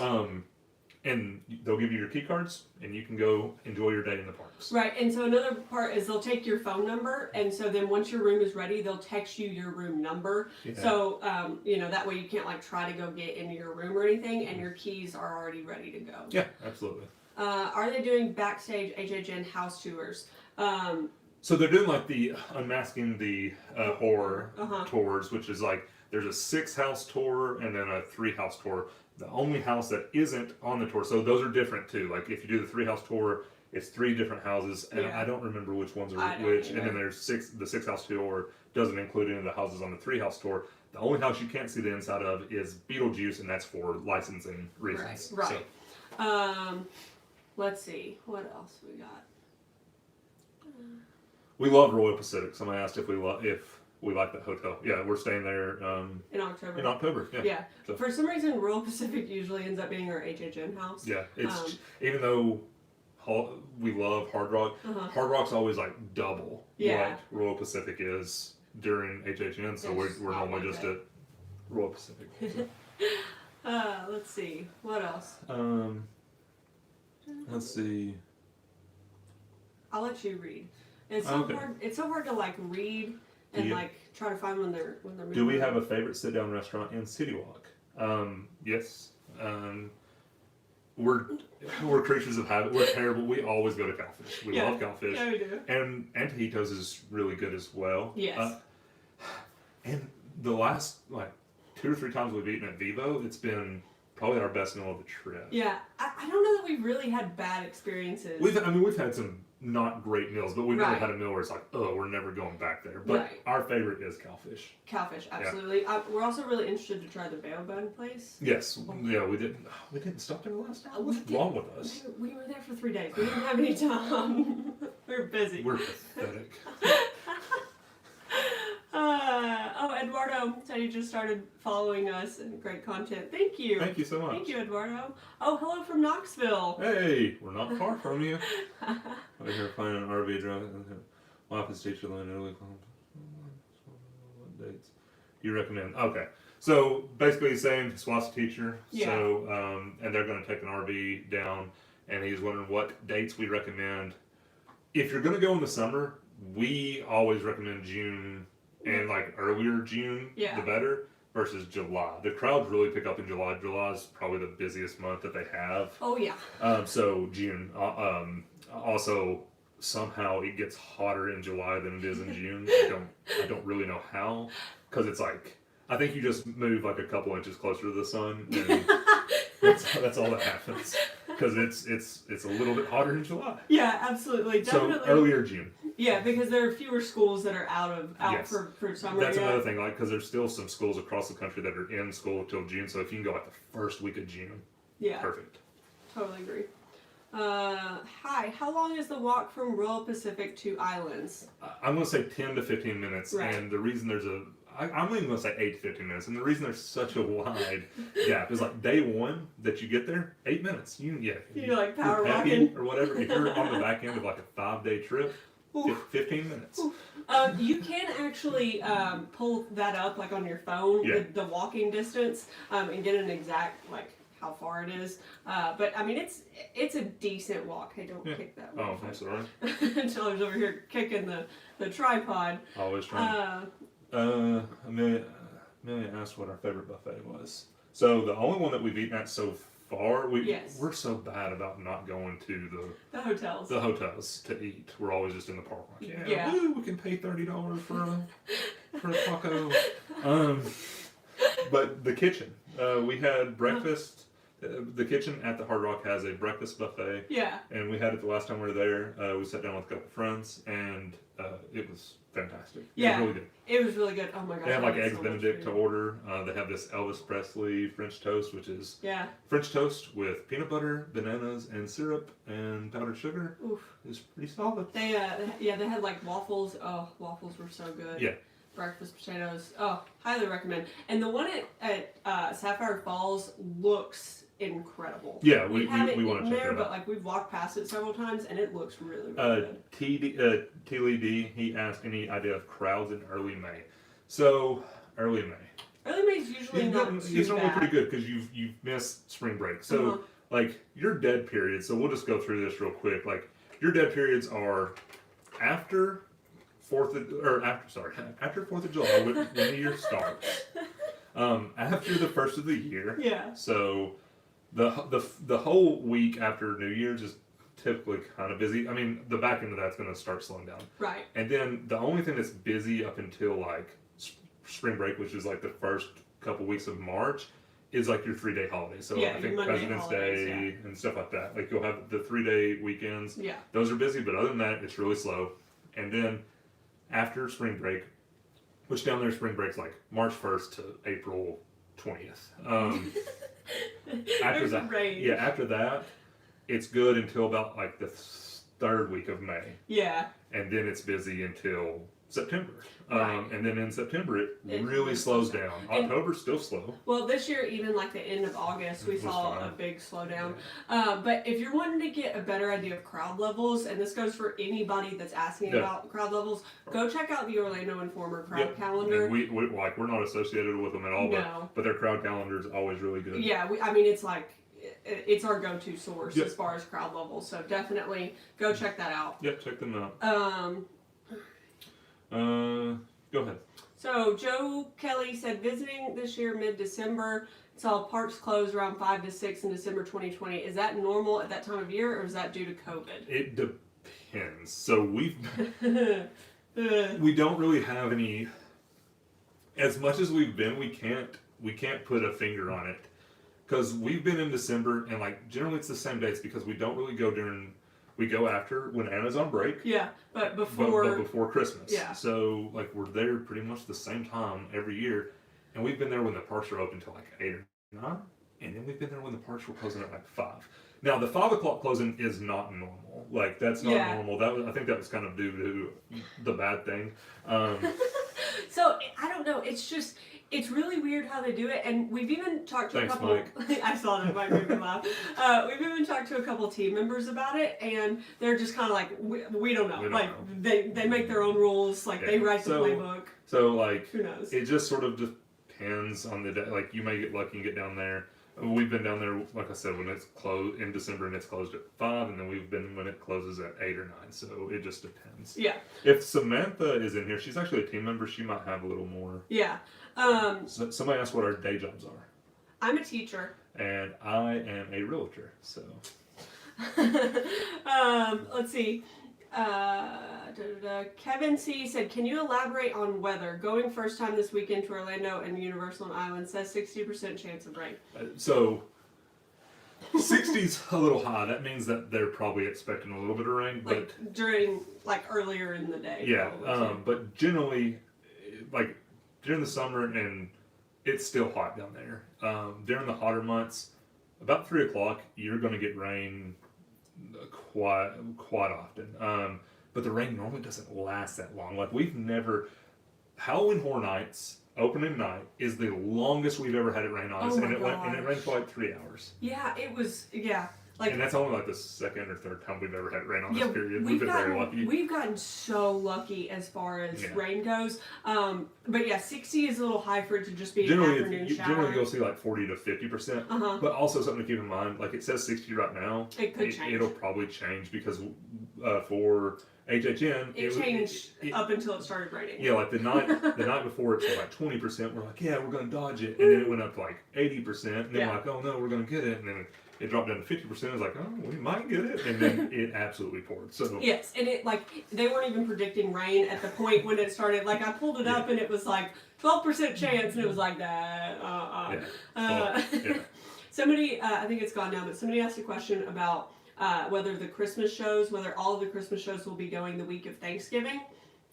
And they'll give you your key cards, and you can go enjoy your day in the parks. Right, and so another part is they'll take your phone number, and so then once your room is ready, they'll text you your room number. Yeah. So, that way you can't like try to go get into your room or anything, and your keys are already ready to go. Yeah, absolutely. Are they doing backstage HHN house tours? So they're doing like the unmasking the horror tours, which is like there's a 6-house tour and then a 3-house tour. The only house that isn't on the tour, so those are different too. Like if you do the 3-house tour, it's 3 different houses, and I don't remember which ones are which. And then there's the 6-house tour doesn't include any of the houses on the 3-house tour. The only house you can't see the inside of is Beetlejuice, and that's for licensing reasons. Right. So. Let's see what else we got. We love Royal Pacific. Somebody asked if we like that hotel. Yeah, we're staying there in October. In October, yeah. So. For some reason, Royal Pacific usually ends up being our HHN house. Yeah, it's even though we love Hard Rock, Hard Rock's always like double what Royal Pacific is during HHN. So we're normally just at Royal Pacific. So. Let's see what else. Let's see. I'll let you read. It's so hard. It's so hard to like read. And try to find when they're moving. Do we have a favorite sit-down restaurant in City Walk? Yes. We're creatures of habit. We're terrible. We always go to Cowfish. We love Cowfish. Yeah, we do. And Antojitos is really good as well. Yes. And the last 2 or 3 times we've eaten at Vivo, it's been probably our best meal of the trip. Yeah, I don't know that we've really had bad experiences. We've had some not great meals, but we've never had a meal where it's like, oh, we're never going back there. But our favorite is Cowfish. Cowfish, absolutely. Yeah. We're also really interested to try the Bail Bun place. Yes. Yeah, we didn't stop there last time. What's wrong with us? We were there for 3 days. We didn't have any time. We were busy. We're pathetic. Eduardo said he just started following us and great content. Thank you. Thank you so much. Thank you, Eduardo. Oh, hello from Knoxville. Hey, we're not far from you. We're here playing an RV drive. My office teacher learned early. What dates do you recommend? Okay, so basically he's saying SWAT's teacher. Yeah. So and they're going to take an RV down, and he's wondering what dates we recommend. If you're going to go in the summer, we always recommend June and like earlier June, the better, versus July. The crowds really pick up in July. July is probably the busiest month that they have. Oh yeah. So June. Also, somehow it gets hotter in July than it is in June. I don't really know how, because it's like I think you just move like a couple inches closer to the sun, and that's all that happens. Because it's a little bit hotter in July. Yeah, absolutely, definitely. So earlier June. Yeah, because there are fewer schools that are out yes. for summer. That's another thing, like because there's still some schools across the country that are in school till June. So if you can go like the first week of June, perfect. Totally agree. Hi, how long is the walk from Royal Pacific to Islands? I'm going to say 10 to 15 minutes, right. And the reason I'm even going to say 8 to 15 minutes, and the reason there's such a wide gap is like day one that you get there, 8 minutes. You're like power walking or whatever. If you're on the back end of like a 5-day trip, 15 minutes. You can actually pull that up like on your phone, the walking distance, and get an exact like how far it is. But I mean, it's a decent walk. Hey, don't kick that one. Oh, I'm sorry. Tyler's over here kicking the tripod. Always trying. Amelia asked what our favorite buffet was. So the only one that we've eaten at so far, we're so bad about not going to the hotels. The hotels to eat. We're always just in the park. Like, woo, we can pay $30 for a taco. But the kitchen, we had breakfast. The kitchen at the Hard Rock has a breakfast buffet. Yeah. And we had it the last time we were there. We sat down with a couple of friends, and it was fantastic. Yeah. It was really good. It was really good. Oh my gosh. They have like eggs Benedict to order. They have this Elvis Presley French toast, which is French toast with peanut butter, bananas, and syrup and powdered sugar. Oof. It's pretty solid. They had like waffles. Oh, waffles were so good. Yeah. Breakfast potatoes. Oh, highly recommend. And the one at Sapphire Falls looks incredible. Yeah, we haven't want to check there, it out. But like we've walked past it several times, and it looks really, really good. Teely D, he asked any idea of crowds in early May. So early May. Early May is usually not too bad. It's normally pretty good because you've missed spring break. So like your dead periods. So we'll just go through this real quick. Like your dead periods are after 4th of July when the year starts. After the first of the year. Yeah. So the whole week after New Year's is typically kind of busy. I mean, the back end of that's going to start slowing down. Right. And then the only thing that's busy up until like spring break, which is like the first couple weeks of March, is like your 3-day holiday. So I think President's Day and stuff like that. Like you'll have the 3-day weekends. Yeah. Those are busy, but other than that, it's really slow. And then after spring break, which down there spring break's like March 1st to April 20th. After that, it's good until about like the 3rd week of May. Yeah. And then it's busy until September. And then in September, it really slows down. October's still slow. Well, this year, even like the end of August, we saw a big slowdown. But if you're wanting to get a better idea of crowd levels, and this goes for anybody that's asking about crowd levels, go check out the Orlando Informer crowd calendar. And we're not associated with them at all, but their crowd calendar is always really good. Yeah, I mean, it's like, it's our go-to source as far as crowd levels. So definitely go check that out. Yep, check them out. Go ahead. So Joe Kelly said visiting this year mid-December, saw parks close around 5 to 6 in December 2020. Is that normal at that time of year, or is that due to COVID? It depends. So we don't really have any. As much as we've been, we can't put a finger on it, because we've been in December, and like generally it's the same dates because we don't really go during. We go after when Anna's on break. Yeah, but before Christmas. Yeah. So like we're there pretty much the same time every year, and we've been there when the parks are open until like 8 or 9, and then we've been there when the parks were closing at like 5. Now the 5 o'clock closing is not normal. Like that's not normal. I think that was kind of due to the bad thing. So I don't know. It's just, it's really weird how they do it. And we've even talked to Thanks, a couple. Mike. I saw that. Mike made me laugh. We've even talked to a couple team members about it, and they're just kind of like, we don't know. We don't like know. they make their own rules. Like they write the playbook. So like, who knows? It just sort of depends on the day. Like you may get lucky and get down there. We've been down there, like I said, when it's closed in December and it's closed at 5, and then we've been when it closes at 8 or 9. So it just depends. Yeah. If Samantha is in here, she's actually a team member. She might have a little more. Yeah. So somebody asked what our day jobs are. I'm a teacher. And I am a realtor. So. Let's see. Kevin C said, "Can you elaborate on weather? Going first time this weekend to Orlando and Universal and Island says 60% chance of rain." So 60's a little high. That means that they're probably expecting a little bit of rain, but like during earlier in the day. Yeah, but generally, like during the summer and it's still hot down there. During the hotter months, about 3 o'clock, you're going to get rain quite often. But the rain normally doesn't last that long. Like we've never Halloween Horror Nights opening night is the longest we've ever had it rain on us, and it rained for like 3 hours. Yeah, it was. Yeah. And that's only like the second or third time we've ever had rain on this period. We've been very lucky. We've gotten so lucky as far as rain goes. But yeah, 60 is a little high for it to just be an afternoon shower. Generally, you'll see like 40 to 50%. But also something to keep in mind, like it says 60 right now. It could change. It'll probably change because for HHN, it changed up until it started raining. Yeah, like the night before it's like 20%. We're like, yeah, we're gonna dodge it, and then it went up to like 80%, and then we're like, oh no, we're gonna get it, and then it dropped down to 50%. It was like, oh, we might get it, and then it absolutely poured. So yes, and it they weren't even predicting rain at the point when it started. Like I pulled it up, and it was like 12% chance, and it was like that. Somebody, I think it's gone now, but somebody asked a question about whether all of the Christmas shows will be going the week of Thanksgiving.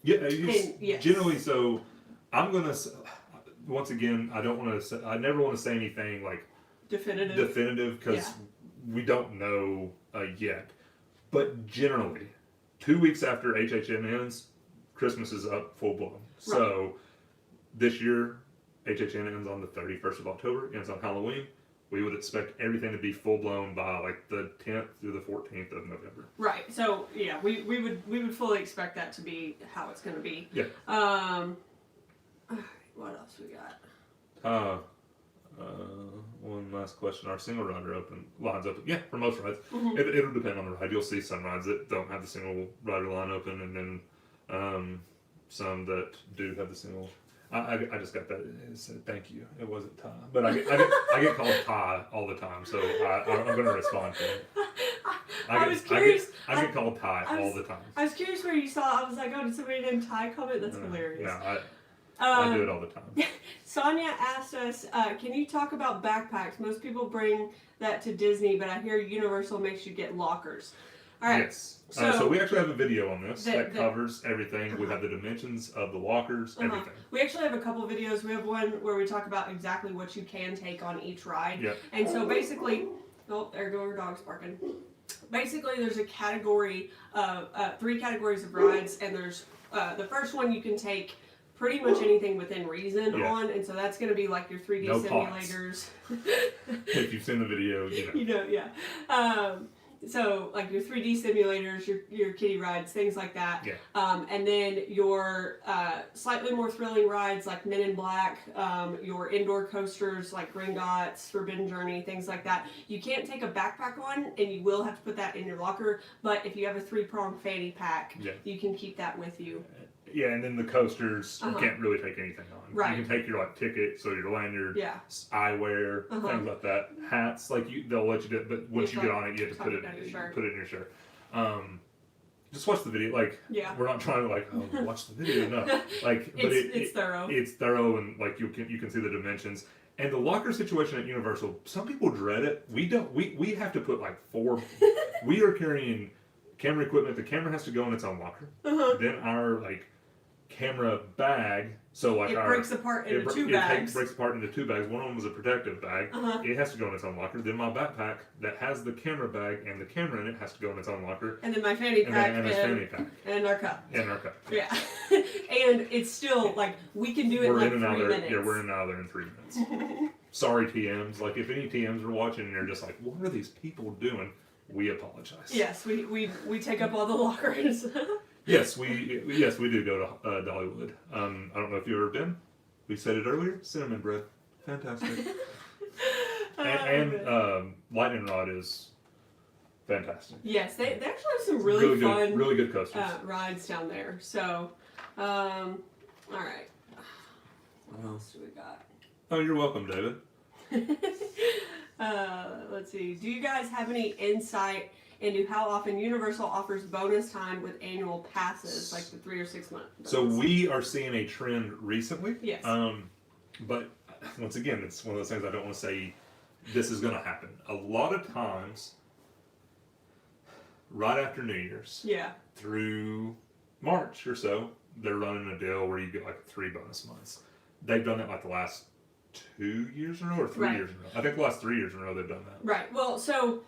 Yeah, generally. So I'm gonna once again, I never want to say anything like definitive because we don't know yet. But generally, 2 weeks after HHN ends, Christmas is up full blown. Right. So this year, HHN ends on the 31st of October, ends on Halloween. We would expect everything to be full blown by like the 10th through the 14th of November. Right. So yeah, we would fully expect that to be how it's going to be. Yeah. What else we got? One last question. Our single rider lines open? Yeah, for most rides. Mm-hmm. It'll depend on the ride. You'll see some rides that don't have the single rider line open, and then some that do have the single. I just got that. It said thank you. It wasn't Ty, but I get called Ty all the time, so I'm going to respond to it. I was curious. I get called Ty all the time. I was curious where you saw. I was like, oh, did somebody named Ty comment? That's hilarious. No, I do it all the time. Sonia asked us, can you talk about backpacks? Most people bring that to Disney, but I hear Universal makes you get lockers. All right. Yes. So we actually have a video on this that covers everything. We have the dimensions of the lockers, everything. We actually have a couple of videos. We have one where we talk about exactly what you can take on each ride. Yep. And so basically, there go our dogs barking. Basically, there's a category of 3 categories of rides, and there's the first one you can take pretty much anything within reason on, and so that's going to be like your 3D simulators. If you've seen the video, you know. So like your 3D simulators, your kiddie rides, things like that. Yeah. And then your slightly more thrilling rides like Men in Black, your indoor coasters like Gringotts, Forbidden Journey, things like that. You can't take a backpack on, and you will have to put that in your locker. But if you have a 3-prong fanny pack, you can keep that with you. Yeah, and then the coasters, you can't really take anything on. Right. You can take your ticket, so your lanyard, eyewear, things like that. Hats, they'll let you do it, but once you get on it, you have to put it in your shirt. Just watch the video. We're not trying to watch the video. No, but it's thorough. It's thorough, and you can see the dimensions. And the locker situation at Universal, some people dread it. We don't. We have to put 4. We are carrying camera equipment. The camera has to go in its own locker. Then our camera bag, so it breaks apart into 2 bags. It breaks apart into 2 bags. One of them is a protective bag. It has to go in its own locker. Then my backpack that has the camera bag and the camera in it has to go in its own locker. And then my fanny pack and our cup. Yeah. And it's still like we can do it in like 3 minutes. Yeah, we're in and out of there in 3 minutes. Sorry, TMs. Like if any TMs are watching and they're just like, what are these people doing? We apologize. Yes, we take up all the lockers. Yes, we do go to Dollywood. I don't know if you've ever been. We said it earlier. Cinnamon bread, fantastic. and Lightning Rod is fantastic. Yes, they actually have some really fun, really good coasters. Rides down there. So, all right. What else do we got? Oh, you're welcome, David. Let's see. Do you guys have any insight into how often Universal offers bonus time with annual passes, like the 3 or 6 months? So we are seeing a trend recently. Yes. But once again, it's one of those things I don't want to say this is going to happen. A lot of times, right after New Year's, through March or so, they're running a deal where you get like 3 bonus months. They've done it like the last 2 years in a row or 3 years in a row. I think the last 3 years in a row they've done that. Right. Well, so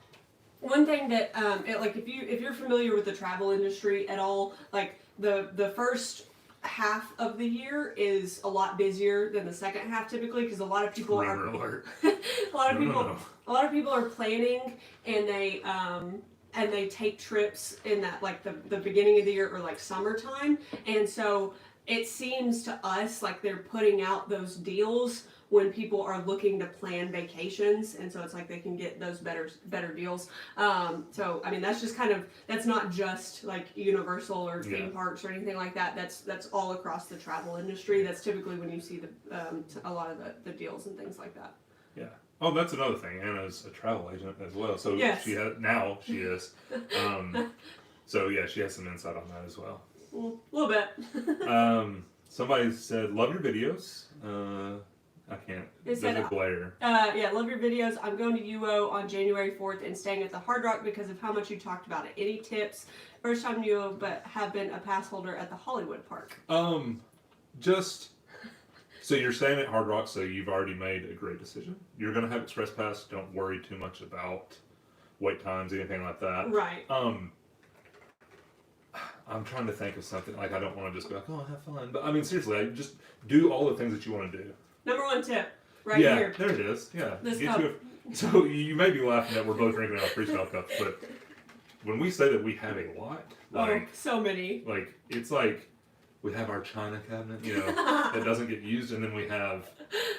one thing that like if you're familiar with the travel industry at all, like the first half of the year is a lot busier than the second half typically because a lot of people are a lot of people are planning and they take trips in that like the beginning of the year or like summertime, and so it seems to us like they're putting out those deals when people are looking to plan vacations, and so it's like they can get those better deals. So I mean that's just kind of, that's not just like Universal or theme parks or anything like that. That's all across the travel industry. That's typically when you see a lot of the deals and things like that. Yeah. Oh, that's another thing. Anna's a travel agent as well, so she is. So yeah, she has some insight on that as well. A little bit. Somebody said, "Love your videos." I can't. There's a glare. Love your videos. I'm going to UO on January 4th and staying at the Hard Rock because of how much you talked about it. Any tips? First time UO, but have been a pass holder at the Hollywood Park. Just so you're staying at Hard Rock, so you've already made a great decision. You're going to have Express Pass. Don't worry too much about wait times, anything like that. Right. I'm trying to think of something. Like, I don't want to just be like, oh, have fun. But, I mean, seriously, just do all the things that you want to do. Number 1 tip, right here. Yeah, there it is. Yeah. This cup. So, you may be laughing that we're both drinking out of freestyle cups, but when we say that we have a lot, like... so many. Like, it's like we have our China cabinet, that doesn't get used, and then we have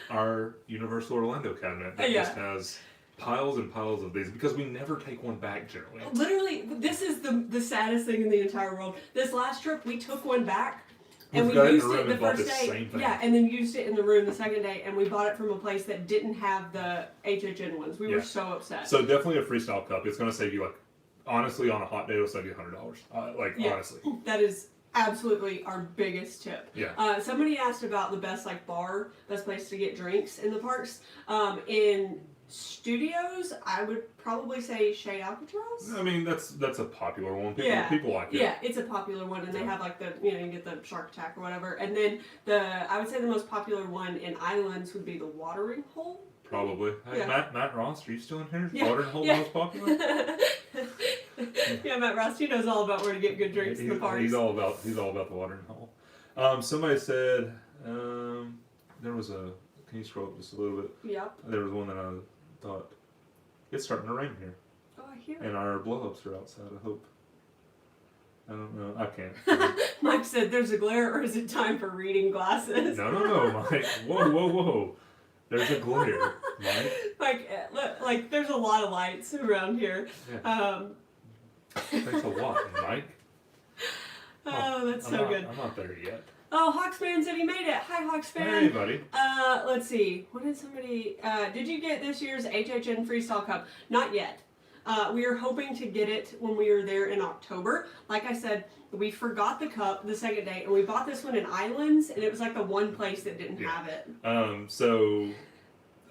our Universal Orlando cabinet that just has... piles and piles of these because we never take one back generally. Literally, this is the saddest thing in the entire world. This last trip, we took one back and we used it the first day. Yeah, and then used it in the room the second day, and we bought it from a place that didn't have the HHN ones. We were so upset. So definitely a freestyle cup. It's going to save you, like, honestly, on a hot day, it'll save you $100. Honestly. That is absolutely our biggest tip. Yeah. Somebody asked about the best place to get drinks in the parks. In studios, I would probably say Chez Alcatraz. I mean, that's a popular one. People like it. Yeah, it's a popular one, and they have like you get the shark attack or whatever. And then I would say the most popular one in Islands would be the Watering Hole. Probably. Hey, Matt Ross, are you still in here? Watering Hole most popular? Yeah, Matt Ross, he knows all about where to get good drinks in the parks. He's all about the Watering Hole. Somebody said there was a. Can you scroll up just a little bit? Yep. There was one that I thought, it's starting to rain here. Oh, I hear it. And our blow-ups are outside, I hope. I don't know. I can't. Mike said, there's a glare, or is it time for reading glasses? No, Mike. Whoa. There's a glare, Mike. Like, there's a lot of lights around here. Yeah. Thanks a lot, Mike. Oh, that's so good. I'm not there yet. Oh, Hawksman said he made it. Hi, Hawksman. Hey, buddy. Let's see. What did somebody... did you get this year's HHN Freestyle Cup? Not yet. We are hoping to get it when we are there in October. Like I said, we forgot the cup the second day, and we bought this one in Islands, and it was like the one place that didn't have it. So,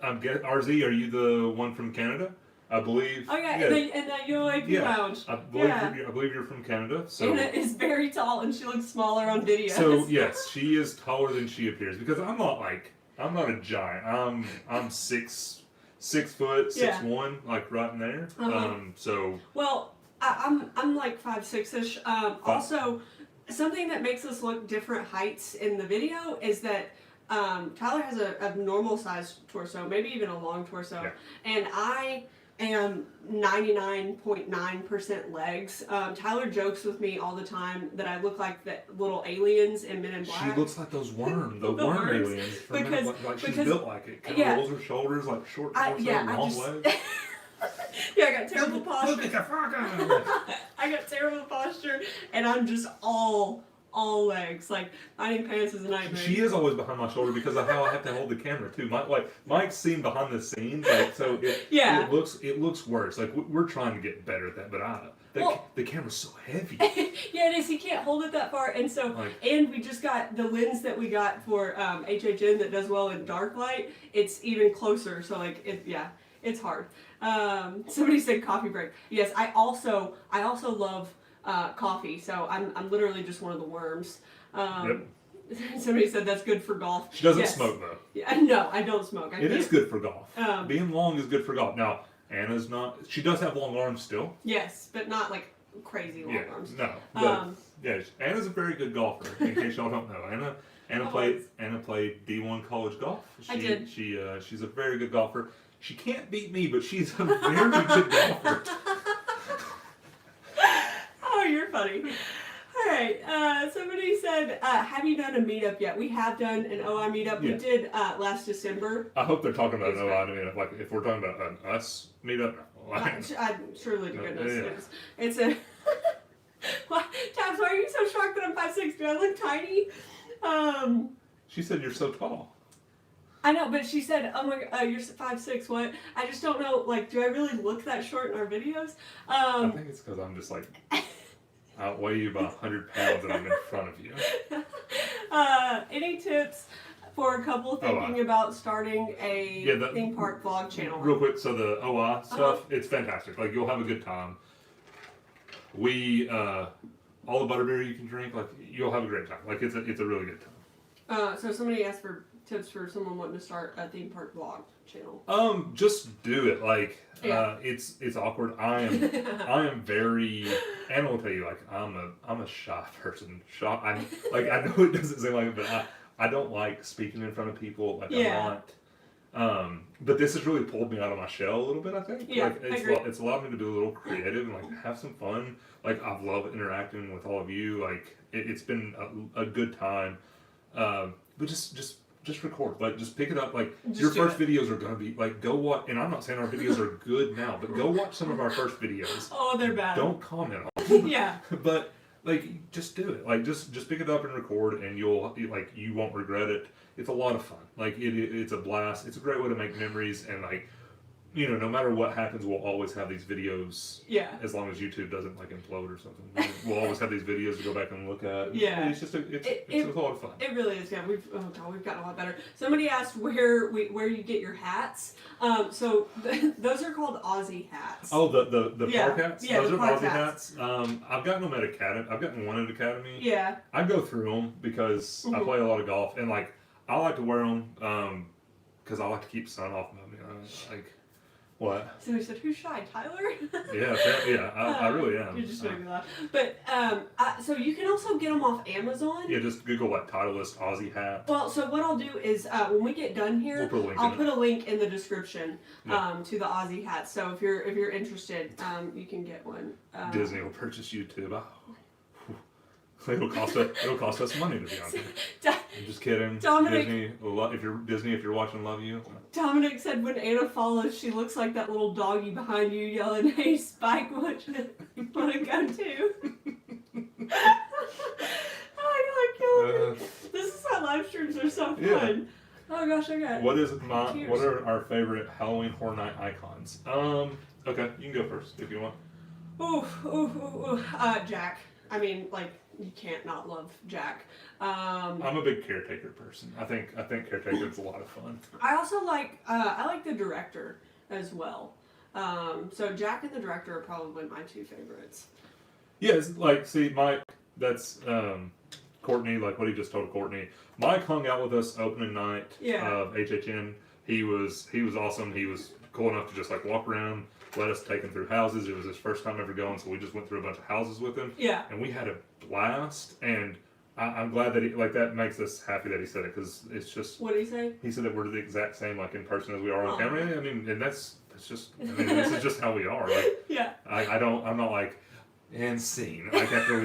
RZ, are you the one from Canada? I believe. Oh yeah, in the UAP lounge. I believe you're from Canada. So Anna is very tall, and she looks smaller on videos. So yes, she is taller than she appears because I'm not a giant. I'm 6 foot, 6'1", like right in there. Well, I'm like 5'6"ish. Also, something that makes us look different heights in the video is that Tyler has a normal sized torso, maybe even a long torso, Yeah. and I am 99.9% legs. Tyler jokes with me all the time that I look like the little aliens in Men in Black. She looks like those worm worms. aliens. From Because- like she's because- built like it. Kind yeah. of rolls her shoulders like short torso, long legs. Yeah, I got terrible posture. Look at the fuck I got terrible posture, and I'm just all legs. Like, finding pants is a nightmare. She is always behind my shoulder because of how I have to hold the camera too. Mike's seen behind the scenes, like so. Yeah. It looks worse. Like we're trying to get better at that, but the camera's so heavy. Yeah, it is. He can't hold it that far, and so and we just got the lens that we got for HHN that does well in dark light. It's even closer, so like it's hard. Somebody said coffee break. Yes, I also love coffee, so I'm literally just one of the worms. Yep. Somebody said that's good for golf. She doesn't smoke though. Yeah, no, I don't smoke. It is good for golf. Being long is good for golf. Now Anna's not. She does have long arms still. Yes, but not like crazy long arms. No. But, Anna's a very good golfer. In case y'all don't know, Anna played D1 college golf. I did. She's a very good golfer. She can't beat me, but she's a very good golfer. Oh, you're funny. All right. Somebody said, have you done a meetup yet? We have done an OI meetup. Yeah. We did last December. I hope they're talking about an OI meetup. Like if we're talking about an us meetup. Surely to goodness. Yeah. It's a... Tabs, why are you so shocked that I'm 5'6"? Do I look tiny? She said you're so tall. I know, but she said, "Oh my God, you're 5'6". What? I just don't know. Like, do I really look that short in our videos?" I think it's because I'm just like outweigh you by 100 pounds, and I'm in front of you. Any tips for a couple thinking about starting a theme park vlog channel? Real quick, so the OI stuff, it's fantastic. Like you'll have a good time. We all the butterbeer you can drink, like you'll have a great time. Like it's a really good time. So somebody asked for tips for someone wanting to start a theme park vlog channel. Just do it. Like it's awkward. I am very, and I'll tell you, like I'm a shy person. I know it doesn't seem like it, but I don't like speaking in front of people. Like I'm not. But this has really pulled me out of my shell a little bit, I think. Yeah, like I agree. It's allowed me to be a little creative and like have some fun. Like I've loved interacting with all of you. Like it's been a good time. But just record. Like just pick it up. Like your first videos are gonna be like go watch. And I'm not saying our videos are good now, but go watch some of our first videos. Oh, they're bad. Don't comment on them. Yeah. But like just do it. Like just pick it up and record, and you won't regret it. It's a lot of fun. Like it's a blast. It's a great way to make memories, and like no matter what happens, we'll always have these videos. Yeah. As long as YouTube doesn't like implode or something, we'll always have these videos to go back and look at. Yeah. It's just it's a lot of fun. It really is. Yeah. We've gotten a lot better. Somebody asked where you get your hats. So those are called Aussie hats. Oh, the park hats. Yeah, those the are park Aussie hats. I've gotten them at Academy. I've gotten one at Academy. Yeah. I go through them because I play a lot of golf, and like I like to wear them because I like to keep sun off of them. Like. What? So he said, "Who's shy, Tyler?" Yeah, I really am. You're just making me laugh. But so you can also get them off Amazon. Yeah, just Google like Titleist Aussie hat. Well, so what I'll do is when we get done here, I'll put a link in the description to the Aussie hat. So if you're interested, you can get one. Disney will purchase YouTube. It'll cost us money to be on here. I'm just kidding. Dominic, Disney, if you're watching, love you. Dominic said when Anna follows, she looks like that little doggy behind you yelling, "Hey, Spike, what you want to go to?" Oh, you're killing me. This is why live streams are so fun. Yeah. Oh gosh, I got. What are our favorite Halloween Horror Night icons? Okay, you can go first if you want. Jack. I mean, like, you can't not love Jack. I'm a big Caretaker person. I think Caretaker's a lot of fun. I also like the Director as well. So Jack and the Director are probably my two favorites. Yeah, it's like, see, Mike, that's Courtney, like what he just told Courtney. Mike hung out with us opening night of HHN. He was awesome. He was cool enough to just like walk around, let us take him through houses. It was his first time ever going, so we just went through a bunch of houses with him. Yeah. And we had a last, and I'm glad that that makes us happy that he said it, because it's just. What did he say? He said that we're the exact same, like, in person as we are on Aw. camera. I mean, and that's just. I mean, this is just how we are. Like, Yeah. I'm not like, and scene. Like after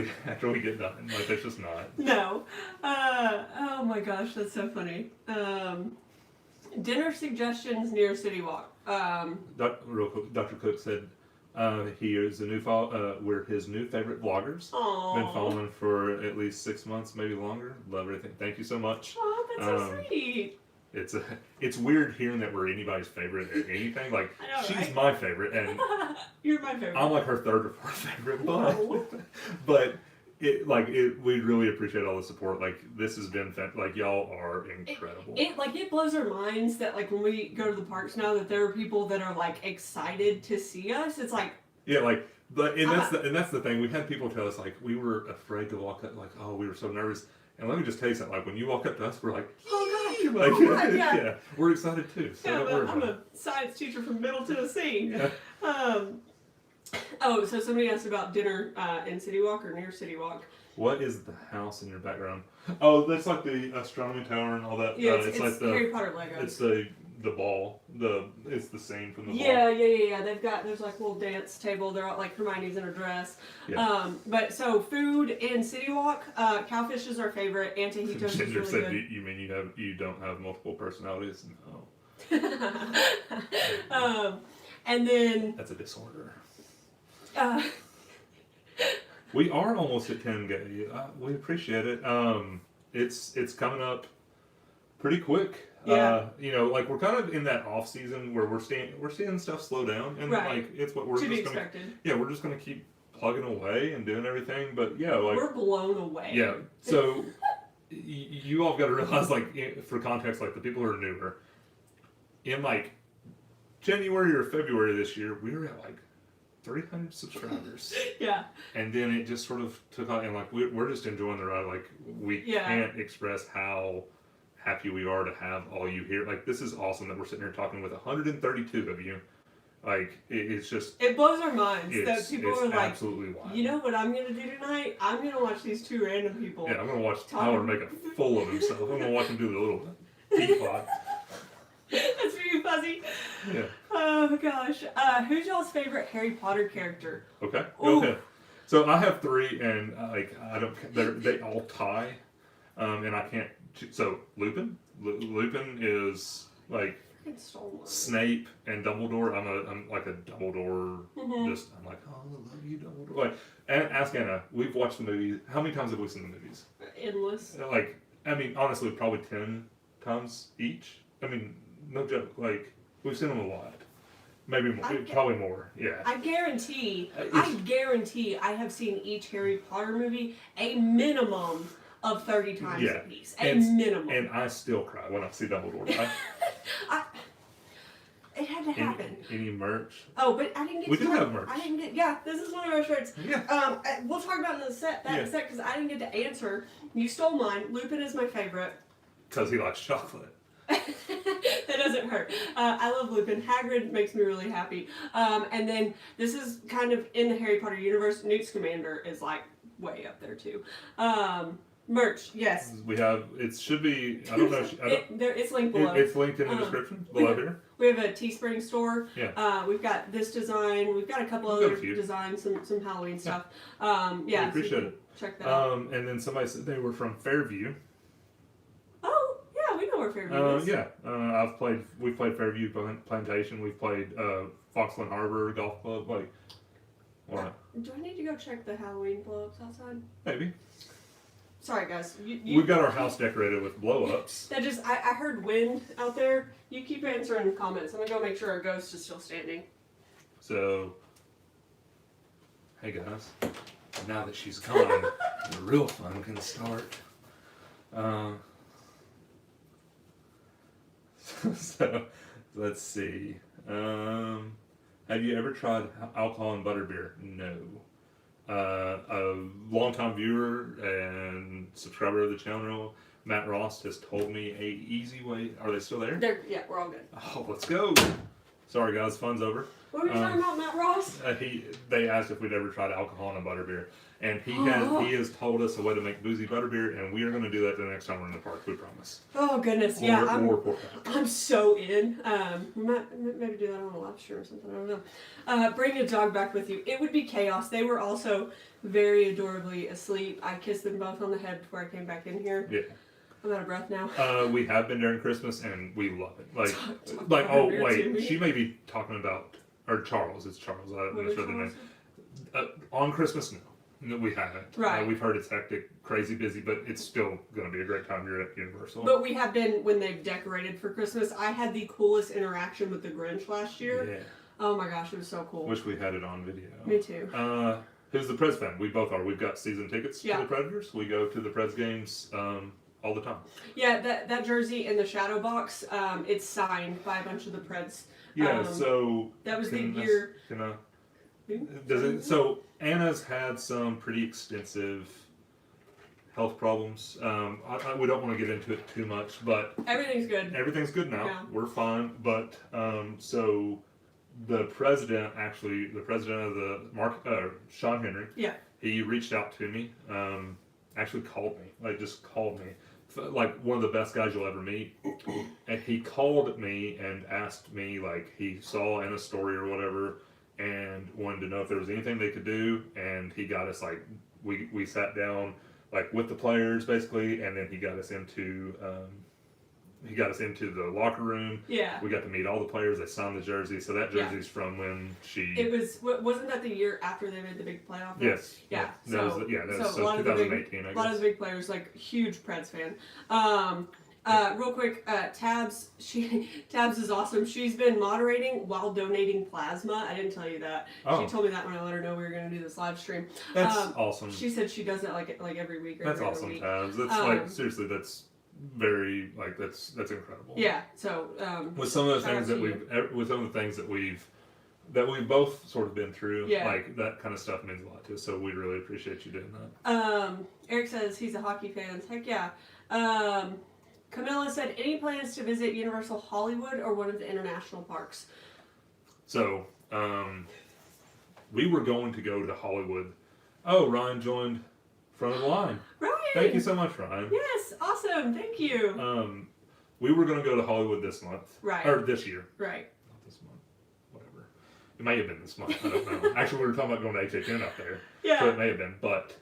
we get done. Like, that's just not. No. Oh my gosh, that's so funny. Dinner suggestions near City Walk. Real quick, Dr. Cook said he is we're his new favorite vloggers. Aww. Been following for at least 6 months, maybe longer. Love everything. Thank you so much. Oh, that's so sweet. It's weird hearing that we're anybody's favorite or anything. Like, I know, she's right? my favorite, and You're my favorite. I'm like her third or fourth favorite. Whoa. But we really appreciate all the support. Like, this has been like, y'all are incredible. It blows our minds that, like, when we go to the parks now, that there are people that are, like, excited to see us. It's like, yeah, like, that's the thing. We had people tell us, like, we were afraid to walk up, like, oh, we were so nervous. And let me just tell you something. Like, when you walk up to us, we're like, oh god, like, oh god, yeah. Yeah, we're excited too. So Yeah, don't worry I'm about a science teacher from Middle Tennessee. Yeah. Oh, so somebody asked about dinner in City Walk or near City Walk. What is the house in your background? Oh, that's like the astronomy tower and all that. Yeah, it's like the Harry Potter Legos. It's the ball. It's the scene from the ball. Yeah. There's like a little dance table. They're all like Hermione's in her dress. Yeah. But so food in City Walk, cowfish is our favorite. Antojitos is Ginger really said, good. "You mean you don't have multiple personalities?" No. And then That's a disorder. uh, We are almost at 10K. We appreciate it. It's coming up pretty quick. Yeah. Like, we're kind of in that off season where we're seeing stuff slow down, and Right. like, it's what we're to be just gonna. expected. Yeah, we're just gonna keep plugging away and doing everything. But yeah, like, We're blown away. yeah. So you all got to realize, like, for context, like, the people who are newer, in like January or February this year, we were at like 300 subscribers. Yeah. And then it just sort of took on, and like, we're just enjoying the ride. Like, we can't express how happy we are to have all you here. Like, this is awesome that we're sitting here talking with 132 of you. Like, it's just, it blows our minds that people are like, absolutely wild. you know what I'm gonna do tonight? I'm gonna watch these two random people. Yeah, I'm gonna watch Tyler make a fool of himself. I'm gonna watch him do the little teapot. That's for you, Fuzzy. Yeah. Oh gosh. Who's y'all's favorite Harry Potter character? Okay. Ooh. Okay. So I have 3, and like, I don't. They all tie, and I can't. So Lupin. Lupin is like Snape and Dumbledore. I'm like a Dumbledore. Mm-hmm. I'm like, oh, I love you, Dumbledore. Like, and ask Anna. We've watched the movies. How many times have we seen the movies? Endless. Like, I mean, honestly, probably 10 times each. I mean, no joke. Like, we've seen them a lot. Maybe more. Probably more. Yeah. I guarantee I have seen each Harry Potter movie a minimum of 30 times a piece. A minimum. And I still cry when I see Dumbledore. It had to happen. Any merch? Oh, but I didn't get We do have merch. I didn't get, yeah, this is one of our shirts. Yeah. We'll talk about it in the set, because I didn't get to answer. You stole mine. Lupin is my favorite. Because he likes chocolate. That doesn't hurt. I love Lupin. Hagrid makes me really happy. And then this is kind of in the Harry Potter universe. Newt Scamander is like way up there too. Merch, yes. We have. It should be. I don't know. It's linked below. It's linked in the description below here. We have a Teespring store. Yeah. We've got this design. We've got a couple other designs, some Halloween stuff. Yeah. We appreciate it. Check that out. And then somebody said they were from Fairview. Oh, yeah, we know where Fairview is. Yeah. We've played Fairview Plantation. We've played Foxland Harbor Golf Club. Like, what? Do I need to go check the Halloween blow-ups outside? Maybe. Sorry, guys. We've got our house decorated with blow-ups. I heard wind out there. You keep answering comments. I'm going to go make sure our ghost is still standing. So, hey guys. Now that she's gone, the real fun can start. So, let's see. Have you ever tried alcohol and butterbeer? No. A longtime viewer and subscriber of the channel, Matt Ross, has told me a easy way. Are they still there? Yeah, we're all good. Oh, let's go. sorry guys, fun's over. What were we talking about, Matt Ross? They asked if we'd ever tried alcohol in a butterbeer, and he has told us a way to make boozy butterbeer, and we are going to do that the next time we're in the park. We promise. Oh goodness, yeah, I'm I'm so in. We might maybe do that on a live stream or something. I don't know. Bring a dog back with you. It would be chaos. They were also very adorably asleep. I kissed them both on the head before I came back in here. Yeah. I'm out of breath now. We have been during Christmas, and we love it. She may be talking about, or Charles. It's Charles. I'm not sure the name. On Christmas, no, we haven't. Right. We've heard it's hectic, crazy busy, but it's still going to be a great time here at Universal. But we have been, when they've decorated for Christmas. I had the coolest interaction with the Grinch last year. Yeah. Oh my gosh, it was so cool. Wish we had it on video. Me too. Who's the Preds fan? We both are. We've got season tickets to the Predators. We go to the Preds games all the time. Yeah, that jersey in the shadow box, it's signed by a bunch of the Preds. Yeah, so that was the year. So Anna's had some pretty extensive health problems. We don't want to get into it too much, but everything's good. Everything's good now. Yeah. We're fine. But so the president of the Sean Henry. Yeah. He reached out to me. Actually called me. Just called me. Like one of the best guys you'll ever meet. And he called me and asked me, he saw Anna's story or whatever, and wanted to know if there was anything they could do. And he got us we sat down with the players basically, and then he got us into the locker room. Yeah. We got to meet all the players. They signed the jersey. So that jersey's from when she. It wasn't that the year after they made the big playoff? Yes. Yeah. That was 2018. A lot of the big players, huge Preds fan. Real quick, Tabs. Tabs is awesome. She's been moderating while donating plasma. I didn't tell you that. Oh. She told me that when I let her know we were going to do this live stream. That's awesome. She said she does that like every week or that's every awesome, week. Tabs. That's seriously, that's very that's incredible. Yeah. So with some of the things that we've both sort of been through, that kind of stuff means a lot to us. So we really appreciate you doing that. Eric says he's a hockey fan. Heck yeah. Camilla said, any plans to visit Universal Hollywood or one of the international parks? So, we were going to go to Hollywood. Oh, Ryan joined front of the line. Ryan! Thank you so much, Ryan. Yes, awesome. Thank you. We were going to go to Hollywood this month. Right. Or this year. Right. Not this month. Whatever. It may have been this month. I don't know. Actually, we were talking about going to HHN up there. Yeah. So it may have been. But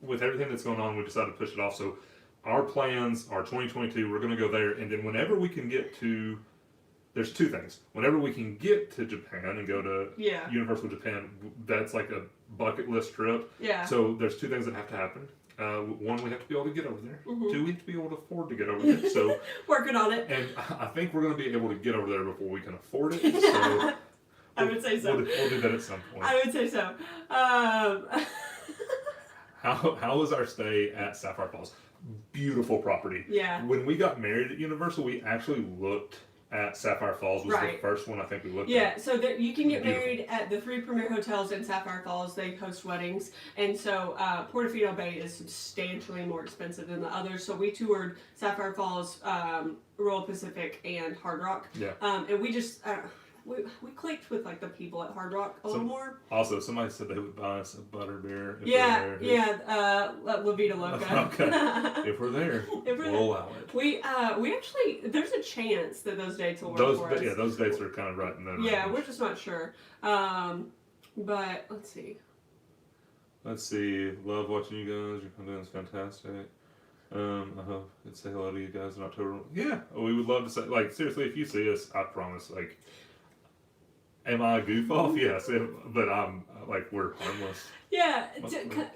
with everything that's going on, we decided to push it off. So our plans are 2022. We're going to go there. And then whenever we can get to... There's two things. Whenever we can get to Japan and go to Universal Japan, that's like a bucket list trip. Yeah. So there's two things that have to happen. One, we have to be able to get over there. Mm-hmm. Two, we have to be able to afford to get over there. So working on it. And I think we're going to be able to get over there before we can afford it. So I would say so. We'll do that at some point. I would say so. How was our stay at Sapphire Falls? Beautiful property. Yeah. When we got married at Universal, we actually looked at Sapphire Falls. Was the first one I think we looked at. Yeah, so you can get married at the 3 premier hotels in Sapphire Falls. They host weddings. And so Volcano Bay is substantially more expensive than the others. So we toured Sapphire Falls, Royal Pacific, and Hard Rock. Yeah. And we just... we clicked with the people at Hard Rock a little more. Also, somebody said they would buy us a butterbeer. La Vida Loca. Okay. If we're there, we'll allow it. We actually, there's a chance that those dates will work for us. Yeah, those dates are kind of right in there. Yeah, we're just not sure. But let's see. Love watching you guys. Your content is fantastic. I hope I'd say hello to you guys in October. Yeah, we would love to say. Seriously, if you see us, I promise. Am I a goof off? Yes, but I'm we're harmless. Yeah,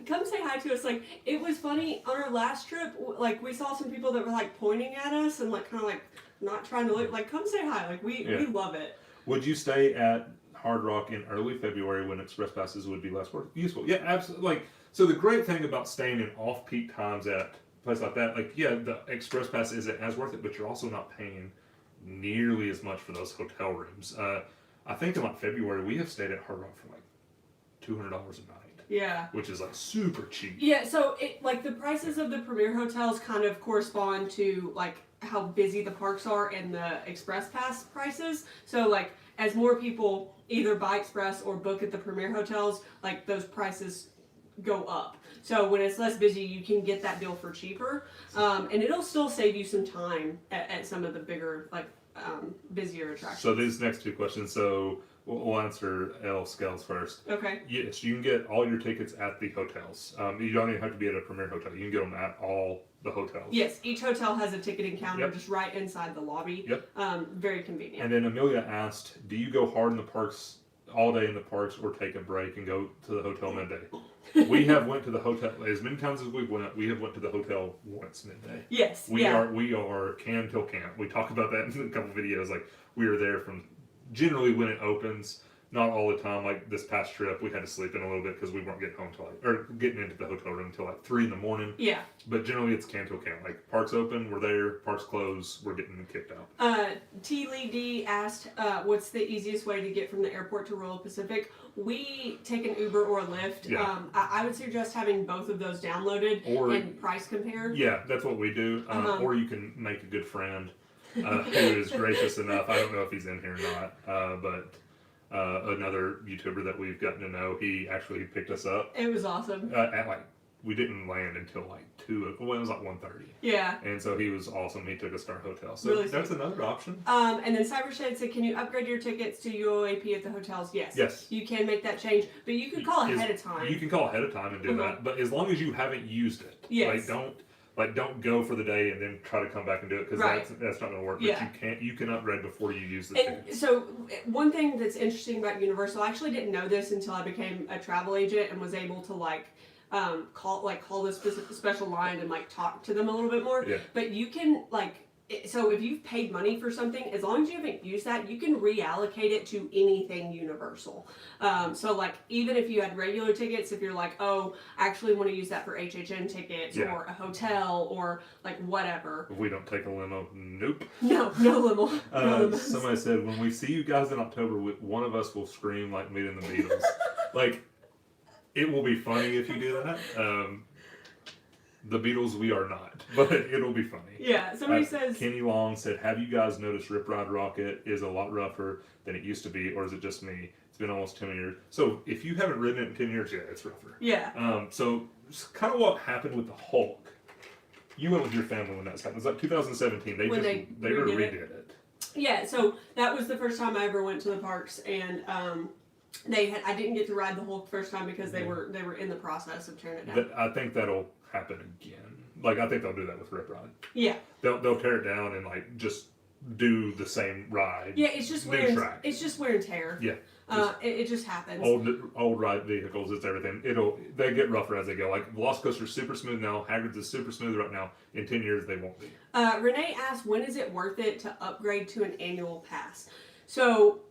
come say hi to us. It was funny on our last trip. We saw some people that were pointing at us and kind of not trying to look. Come say hi. We love it. Would you stay at Hard Rock in early February when express passes would be less useful? Yeah, absolutely. So the great thing about staying in off-peak times at a place like that, the express pass isn't as worth it, but you're also not paying nearly as much for those hotel rooms. I think in February we have stayed at Hard Rock for $200 a night. Yeah. Which is super cheap. Yeah, so the prices of the premier hotels kind of correspond to how busy the parks are and the express pass prices. So like as more people either buy express or book at the premier hotels, like those prices go up. So when it's less busy, you can get that deal for cheaper, and it'll still save you some time at some of the bigger, like busier attractions. So these next 2 questions. So we'll answer L scales first. Okay. Yes, you can get all your tickets at the hotels. You don't even have to be at a premier hotel. You can get them at all the hotels. Yes, each hotel has a ticketing counter Yep. just right inside the lobby. Yep. Very convenient. And then Amelia asked, do you go hard in the parks all day in the parks or take a break and go to the hotel midday? We have went to the hotel as many times as we have went to the hotel once midday. Yes. We are can till can't. We talk about that in a couple videos. Like we are there from generally when it opens, not all the time. Like this past trip, we had to sleep in a little bit because we weren't getting home till getting into the hotel room until like 3 a.m. Yeah. But generally it's can till can't. Like parks open, we're there. Parks close, we're getting kicked out. T. Lee D asked, what's the easiest way to get from the airport to Royal Pacific? We take an Uber or a Lyft. Yeah. I would suggest having both of those downloaded and price compare. Yeah, that's what we do. Or you can make a good friend who is gracious enough. I don't know if he's in here or not, but another YouTuber that we've gotten to know, he actually picked us up. It was awesome. At like, we didn't land until like 2, well, it was like 1:30. Yeah. And so he was awesome. He took us to our hotel. So really that's another option. And then Cybershed said, can you upgrade your tickets to UOAP at the hotels? Yes. Yes. You can make that change, but you could call ahead of time. You can call ahead of time and do that, but as long as you haven't used it. Yes. Don't go for the day and then try to come back and do it because that's not going to work. But Yeah. you can upgrade before you use the And tickets. so one thing that's interesting about Universal, I actually didn't know this until I became a travel agent and was able to call this special line and like talk to them a little bit more. Yeah. But you can so if you've paid money for something, as long as you haven't used that, you can reallocate it to anything Universal. So like even if you had regular tickets, if you're like, oh, I actually want to use that for HHN tickets or a hotel or like whatever. If we don't take a limo, nope. No limo. No limos. Somebody said, when we see you guys in October, one of us will scream like meeting the Beatles. Like, it will be funny if you do that. The Beatles, we are not, but it'll be funny. Yeah, somebody says... Kenny Long said, have you guys noticed Rip Ride Rocket is a lot rougher than it used to be, or is it just me? It's been almost 10 years. So if you haven't ridden it in 10 years, yeah, it's rougher. Yeah. So it's kind of what happened with the Hulk. You went with your family when that happened. It was like 2017. They redid it. Yeah, so that was the first time I ever went to the parks, and I didn't get to ride the Hulk first time because they were in the process of tearing it down. I think that'll happen again. Like I think they'll do that with Rip Ride. Yeah. They'll tear it down and like just do the same ride. Yeah, it's just wear and tear. Yeah. It just happens. Old ride vehicles, it's everything. They get rougher as they go. Like Velocicoaster's super smooth now. Hagrid's is super smooth right now. In 10 years, they won't be. Renee asked, when is it worth it to upgrade to an annual pass? So,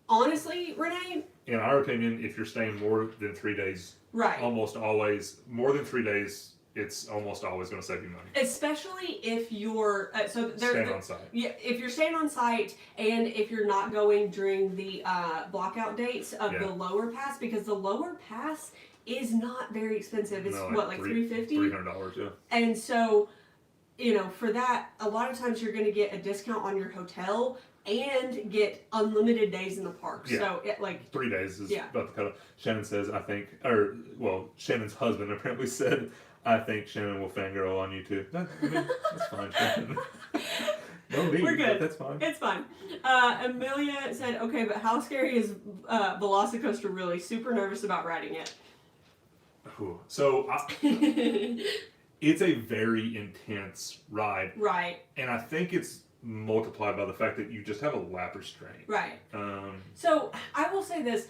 honestly, Renee... In our opinion, if you're staying more than 3 days, almost always, more than 3 days, it's almost always going to save you money. Especially if you're staying on site. Yeah, if you're staying on site and if you're not going during the blockout dates of the lower pass, because the lower pass is not very expensive. It's like $350? $300, yeah. And so, for that, a lot of times you're going to get a discount on your hotel and get unlimited days in the park. Yeah. So, 3 days is about the cutoff. Shannon says, Shannon's husband apparently said, I think Shannon will fangirl on you too. That's fine, Shannon. No need, we're good. That's fine. It's fine. Amelia said, okay, but how scary is Velocicoaster really? Super nervous about riding it. Ooh. So, it's a very intense ride. Right. And I think it's multiplied by the fact that you just have a lap restraint. Right. So, I will say this.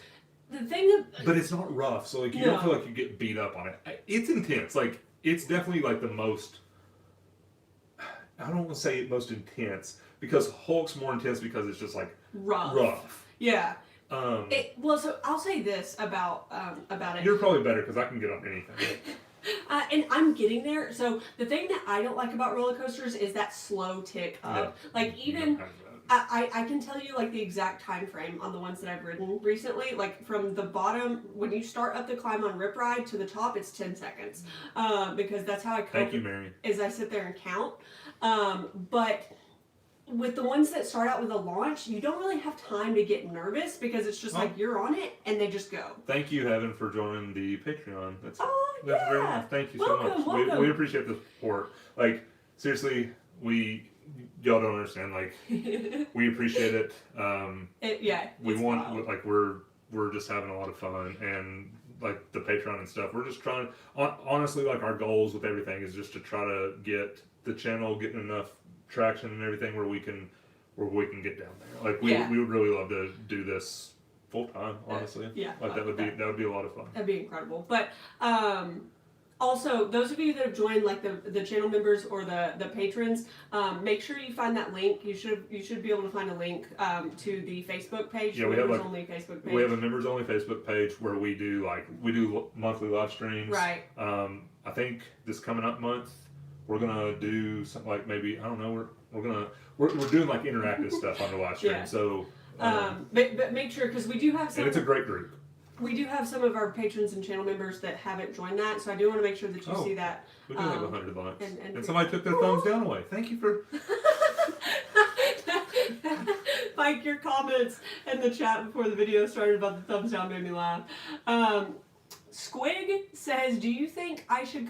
The thing but it's not rough, so like you don't feel like you get beat up on it. It's intense. Like it's definitely like the most. I don't want to say most intense because Hulk's more intense because it's just like rough. Yeah. So I'll say this about it. You're probably better because I can get on anything. And I'm getting there. So the thing that I don't like about roller coasters is that slow tick up. Yeah. Like even. I can tell you like the exact time frame on the ones that I've ridden recently. Like from the bottom, when you start up the climb on Rip Ride to the top, it's 10 seconds. Because that's how I cope. Thank you, Mary. Is I sit there and count. But with the ones that start out with a launch, you don't really have time to get nervous because it's just like you're on it and they just go. Thank you, Heaven, for joining the Patreon. That's very nice. Thank you so much. Welcome. We appreciate the support. Like, seriously, y'all don't understand. Like, we appreciate it. We want wild. Like we're just having a lot of fun, and like the Patreon and stuff. We're just trying. Honestly, like our goals with everything is just to try to get the channel getting enough traction and everything where we can get down there. Like we would really love to do this full time. Honestly, like that would be a lot of fun. That'd be incredible. But also, those of you that have joined, like the channel members or the patrons, make sure you find that link. You should be able to find a link to the Facebook page. Yeah, we have only Facebook page. We have a members only Facebook page where we do monthly live streams. Right. I think this coming up month we're gonna do something like maybe I don't know we're doing like interactive stuff on the live stream. Yeah. So. But make sure because we do have some. And it's a great group. We do have some of our patrons and channel members that haven't joined that, so I do want to make sure that you see that. We do have 100 likes. And somebody took their thumbs down away. Thank you for... Mike, your comments in the chat before the video started about the thumbs down made me laugh. Squig says, do you think I should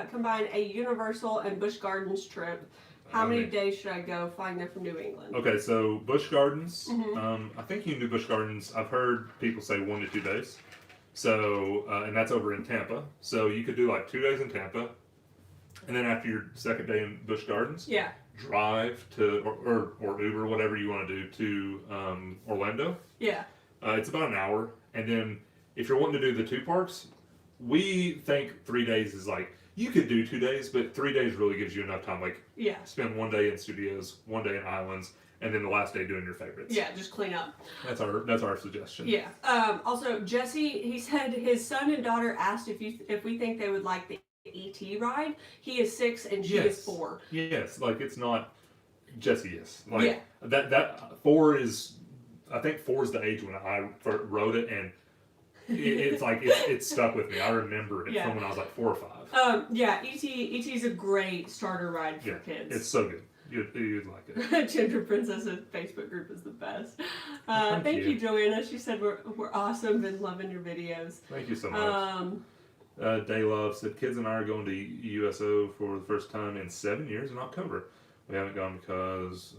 combine a Universal and Busch Gardens trip? How many days should I go flying there from New England? Okay, so Busch Gardens, I think you can do Busch Gardens. I've heard people say 1 to 2 days. So, and that's over in Tampa. So you could do like 2 days in Tampa. And then after your second day in Busch Gardens, drive to, or Uber, whatever you want to do, to Orlando. Yeah. It's about an hour. And then if you're wanting to do the 2 parks, we think 3 days is like, you could do 2 days, but 3 days really gives you enough time. Like, spend 1 day in studios, 1 day in islands, and then the last day doing your favorites. Yeah, just clean up. That's our suggestion. Yeah. Also, Jesse, he said his son and daughter asked if we think they would like the ET ride. He is 6 and she is 4. Yes, like it's not Jesse is like that 4 is. I think 4 is the age when I first wrote it, and it's like it's stuck with me. I remember it from when I was like 4 or 5. ET's a great starter ride for kids. It's so good. You'd like it. Ginger Princess's Facebook group is the best. Thank you, Joanna. She said we're awesome. Been loving your videos. Thank you so much. Daylove said kids and I are going to USO for the first time in 7 years in October. We haven't gone because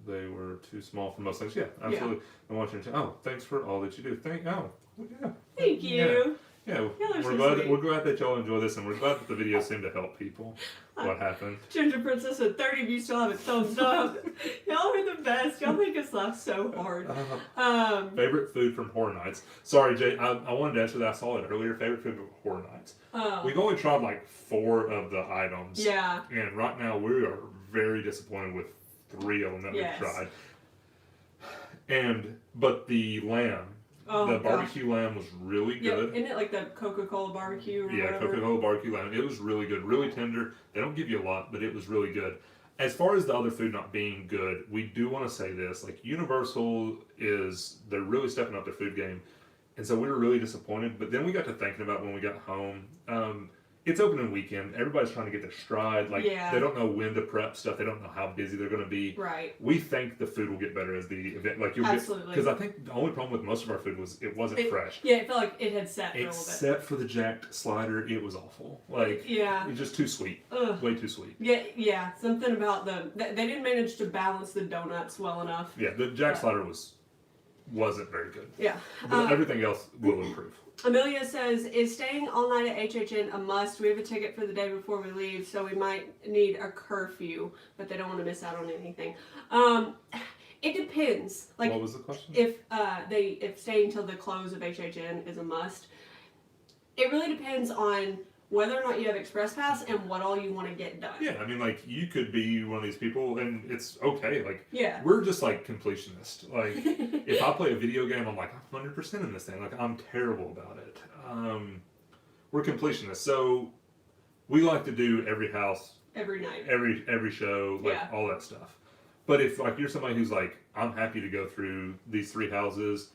they were too small for most things. Yeah, absolutely. I want you to. Oh, thanks for all that you do. Thank you. Yeah, we're glad that y'all enjoy this, and we're glad that the videos seem to help people. What happened? Ginger Princess said 30 of you still haven't thumbs up. Y'all are the best. Y'all make us laugh so hard. Favorite food from Horror Nights. Sorry, Jay, I wanted to answer that. I saw it earlier. Favorite food from Horror Nights. We've only tried like 4 of the items. Yeah. And right now we are very disappointed with 3 of them that we've tried. But the lamb. The barbecue lamb was really good. Isn't it like the Coca-Cola barbecue or whatever? Coca-Cola barbecue lamb. It was really good. Really tender. They don't give you a lot, but it was really good. As far as the other food not being good, we do want to say this. Like, Universal they're really stepping up their food game. And so we were really disappointed. But then we got to thinking about when we got home. It's opening weekend. Everybody's trying to get their stride. Like, they don't know when to prep stuff. They don't know how busy they're going to be. Right. We think the food will get better as the event. Like, absolutely. Because I think the only problem with most of our food was it wasn't fresh. Yeah, it felt like it had set for a little bit. Except for the jacked slider, it was awful. Like, it was just too sweet. Way too sweet. Yeah. Something about they didn't manage to balance the donuts well enough. Yeah, the jack slider wasn't very good. Yeah. But everything else will improve. Amelia says, is staying all night at HHN a must? We have a ticket for the day before we leave, so we might need a curfew, but they don't want to miss out on anything. It depends. Like, what was the question? If staying till the close of HHN is a must, it really depends on whether or not you have Express Pass and what all you want to get done. Yeah, I mean, like, you could be one of these people, and it's okay. Like, we're just, like, completionists. Like, if I play a video game, I'm like, I'm 100% in this thing. Like, I'm terrible about it. We're completionists. So, we like to do every house. Every night. Every show, like, all that stuff. But if, like, you're somebody who's like, I'm happy to go through these 3 houses,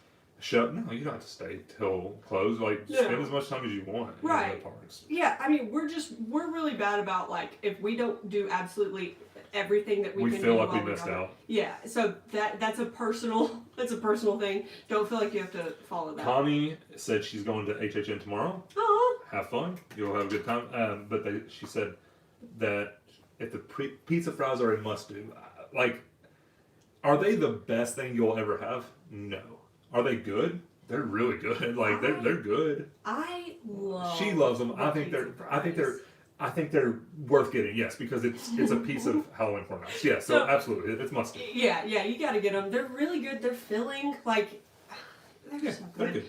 no, you don't have to stay till close. Like, spend as much time as you want in the parks. Yeah, I mean, we're really bad about, like, if we don't do absolutely everything that we can feel do like we while we're missed gone. out. Yeah, so that's a personal thing. Don't feel like you have to follow that. Connie said she's going to HHN tomorrow. Oh, Have fun. You'll have a good time. But she said that if the pizza fries are a must-do, like, are they the best thing you'll ever have? No. Are they good? They're really good. Like they're good. I love. She loves them. I think they're worth getting. Yes, because it's a piece of Halloween Horror Nights. Yeah, so absolutely, it's must do. Yeah, you got to get them. They're really good. They're filling. Like they're so good. They're good.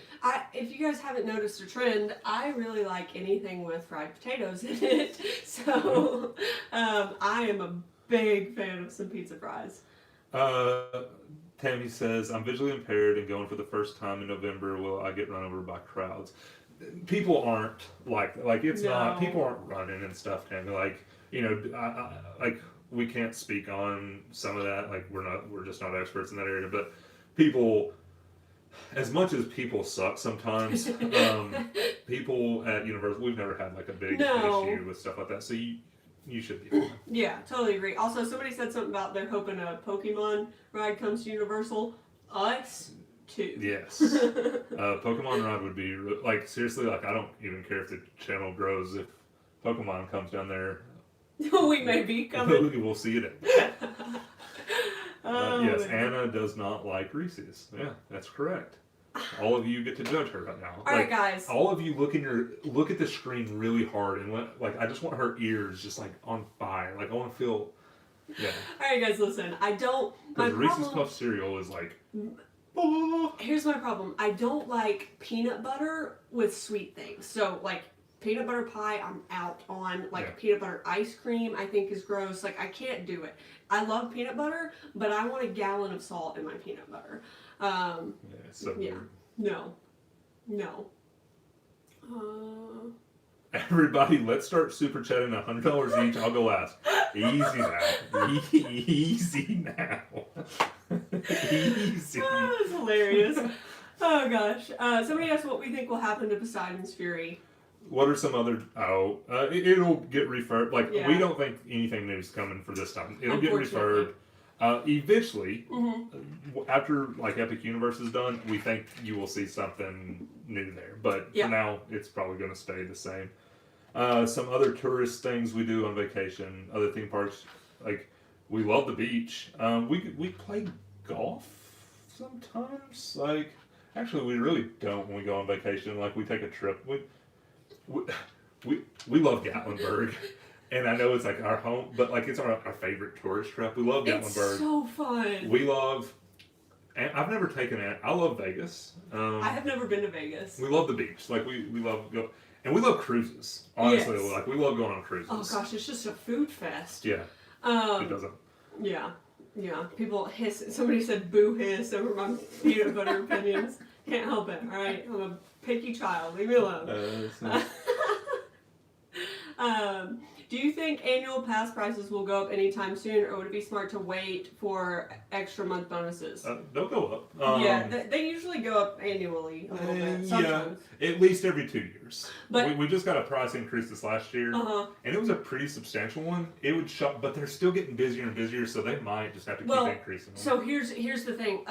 If you guys haven't noticed a trend, I really like anything with fried potatoes in it. So I am a big fan of some pizza fries. Tammy says, I'm visually impaired and going for the first time in November. Will I get run over by crowds? People aren't like it's not. People aren't running and stuff, Tammy. Like, you know, like we can't speak on some of that. Like we're just not experts in that area. But people, as much as people suck sometimes, people at Universal, we've never had like a big issue with stuff like that. So you should be fine. Yeah, totally agree. Also, somebody said something about they're hoping a Pokemon ride comes to Universal. Us too. Yes. Pokemon ride would be like seriously. Like I don't even care if the channel grows. If Pokemon comes down there, we may be coming. We'll see it. Yes, Anna does not like Reese's. Yeah, that's correct. All of you get to judge her right now. All right, guys. All of you look at the screen really hard and I just want her ears just like on fire. Like I want to feel. Yeah. All right, guys. Listen, I don't. Because Reese's Puff cereal is like. Here's my problem. I don't like peanut butter with sweet things. So like peanut butter pie, I'm out on. Like peanut butter ice cream, I think is gross. Like I can't do it. I love peanut butter, but I want a gallon of salt in my peanut butter. No. Everybody, let's start super chatting $100 each. I'll go last. Easy now. Easy now. Easy. Oh, that's hilarious. Oh gosh. Somebody asked what we think will happen to Poseidon's Fury. What are some other? It'll get refurbed. Like we don't think anything new is coming for this time. It'll get refurbed. Eventually, after like Epic Universe is done, we think you will see something new there. But for now, it's probably going to stay the same. Some other tourist things we do on vacation, other theme parks, like we love the beach. We play golf sometimes. Like actually, we really don't when we go on vacation. Like we take a trip. We love Gatlinburg. And I know it's like our home, but like it's our favorite tourist trip. We love Gatlinburg. It's so fun. We love, and I've never taken it. I love Vegas. I have never been to Vegas. We love the beach. Like we love go, and we love cruises. Honestly, like we love going on cruises. Oh gosh, it's just a food fest. Yeah. It doesn't. Yeah. People hiss. Somebody said boo hiss over my peanut butter opinions. Can't help it. All right, I'm a picky child. Leave me alone. Do you think annual pass prices will go up anytime soon, or would it be smart to wait for extra month bonuses? They'll go up. They usually go up annually a little bit. Sometimes. At least every 2 years. But we just got a price increase this last year, and it was a pretty substantial one. It would shock, but they're still getting busier and busier, so they might just have to keep increasing. So here's the thing.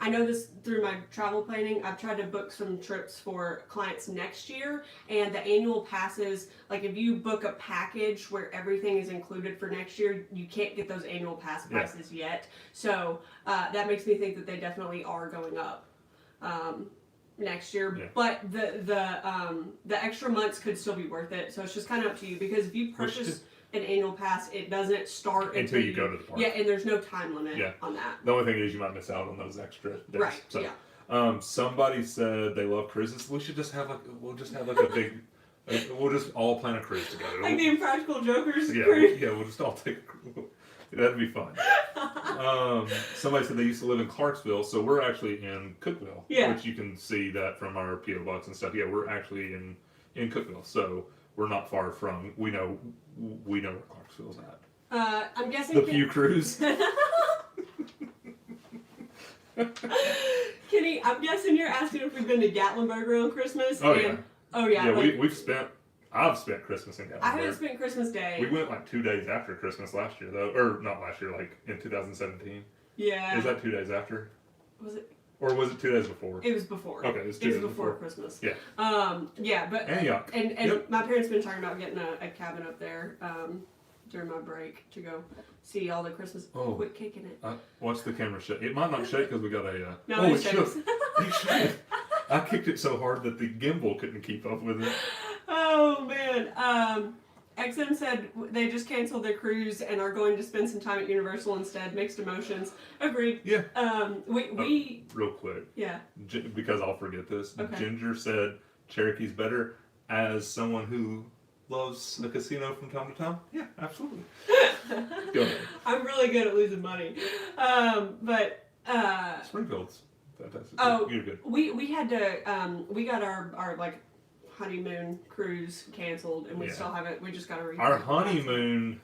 I know this through my travel planning. I've tried to book some trips for clients next year, and the annual passes, like if you book a package where everything is included for next year, you can't get those annual pass prices yet. So that makes me think that they definitely are going up next year. Yeah. But the extra months could still be worth it. So it's just kind of up to you, because if you purchase an annual pass, it doesn't start until you go to the park. Yeah, and there's no time limit on that. The only thing is you might miss out on those extra days. Right. So, somebody said they love cruises. We should just have we'll just a big. We'll just all plan a cruise together. Like the Impractical Jokers cruise? We'll just all take a cruise. That'd be fun. Somebody said they used to live in Clarksville, so we're actually in Cookeville. Yeah. Which you can see that from our P.O. Box and stuff. Yeah, we're actually in Cookeville, so we're not far from. We know where Clarksville's at. I'm guessing the Pugh cruise. Kenny, I'm guessing you're asking if we've been to Gatlinburg around Christmas. Oh yeah. Oh yeah. Yeah, we've spent I've spent Christmas in I haven't Gatlinburg. spent Christmas Day. We went like 2 days after Christmas last year, though. Or not last year, like in 2017. Yeah. Is that 2 days after? Was it? Or was it 2 days before? It was before. Okay, it was 2 days before Christmas. Yeah. Yeah, but And yuck. And Yep. my parents been talking about getting a cabin up there during my break to go see all the Christmas. Oh. Quit kicking it. Watch the camera shake. It might not shake because we got a. No, it it shakes. shook. It shook. I kicked it so hard that the gimbal couldn't keep up with it. Oh man. XM said they just canceled their cruise and are going to spend some time at Universal instead. Mixed emotions. Agreed. Yeah. We real quick. Yeah. Because I'll forget this. Okay. Ginger said Cherokee's better. As someone who loves a casino from time to time, yeah, absolutely. Go ahead. I'm really good at losing money. But Springfield's fantastic. Oh, You're good. we had to we got our like honeymoon cruise canceled and we Yeah. still haven't. We just got to Our honeymoon.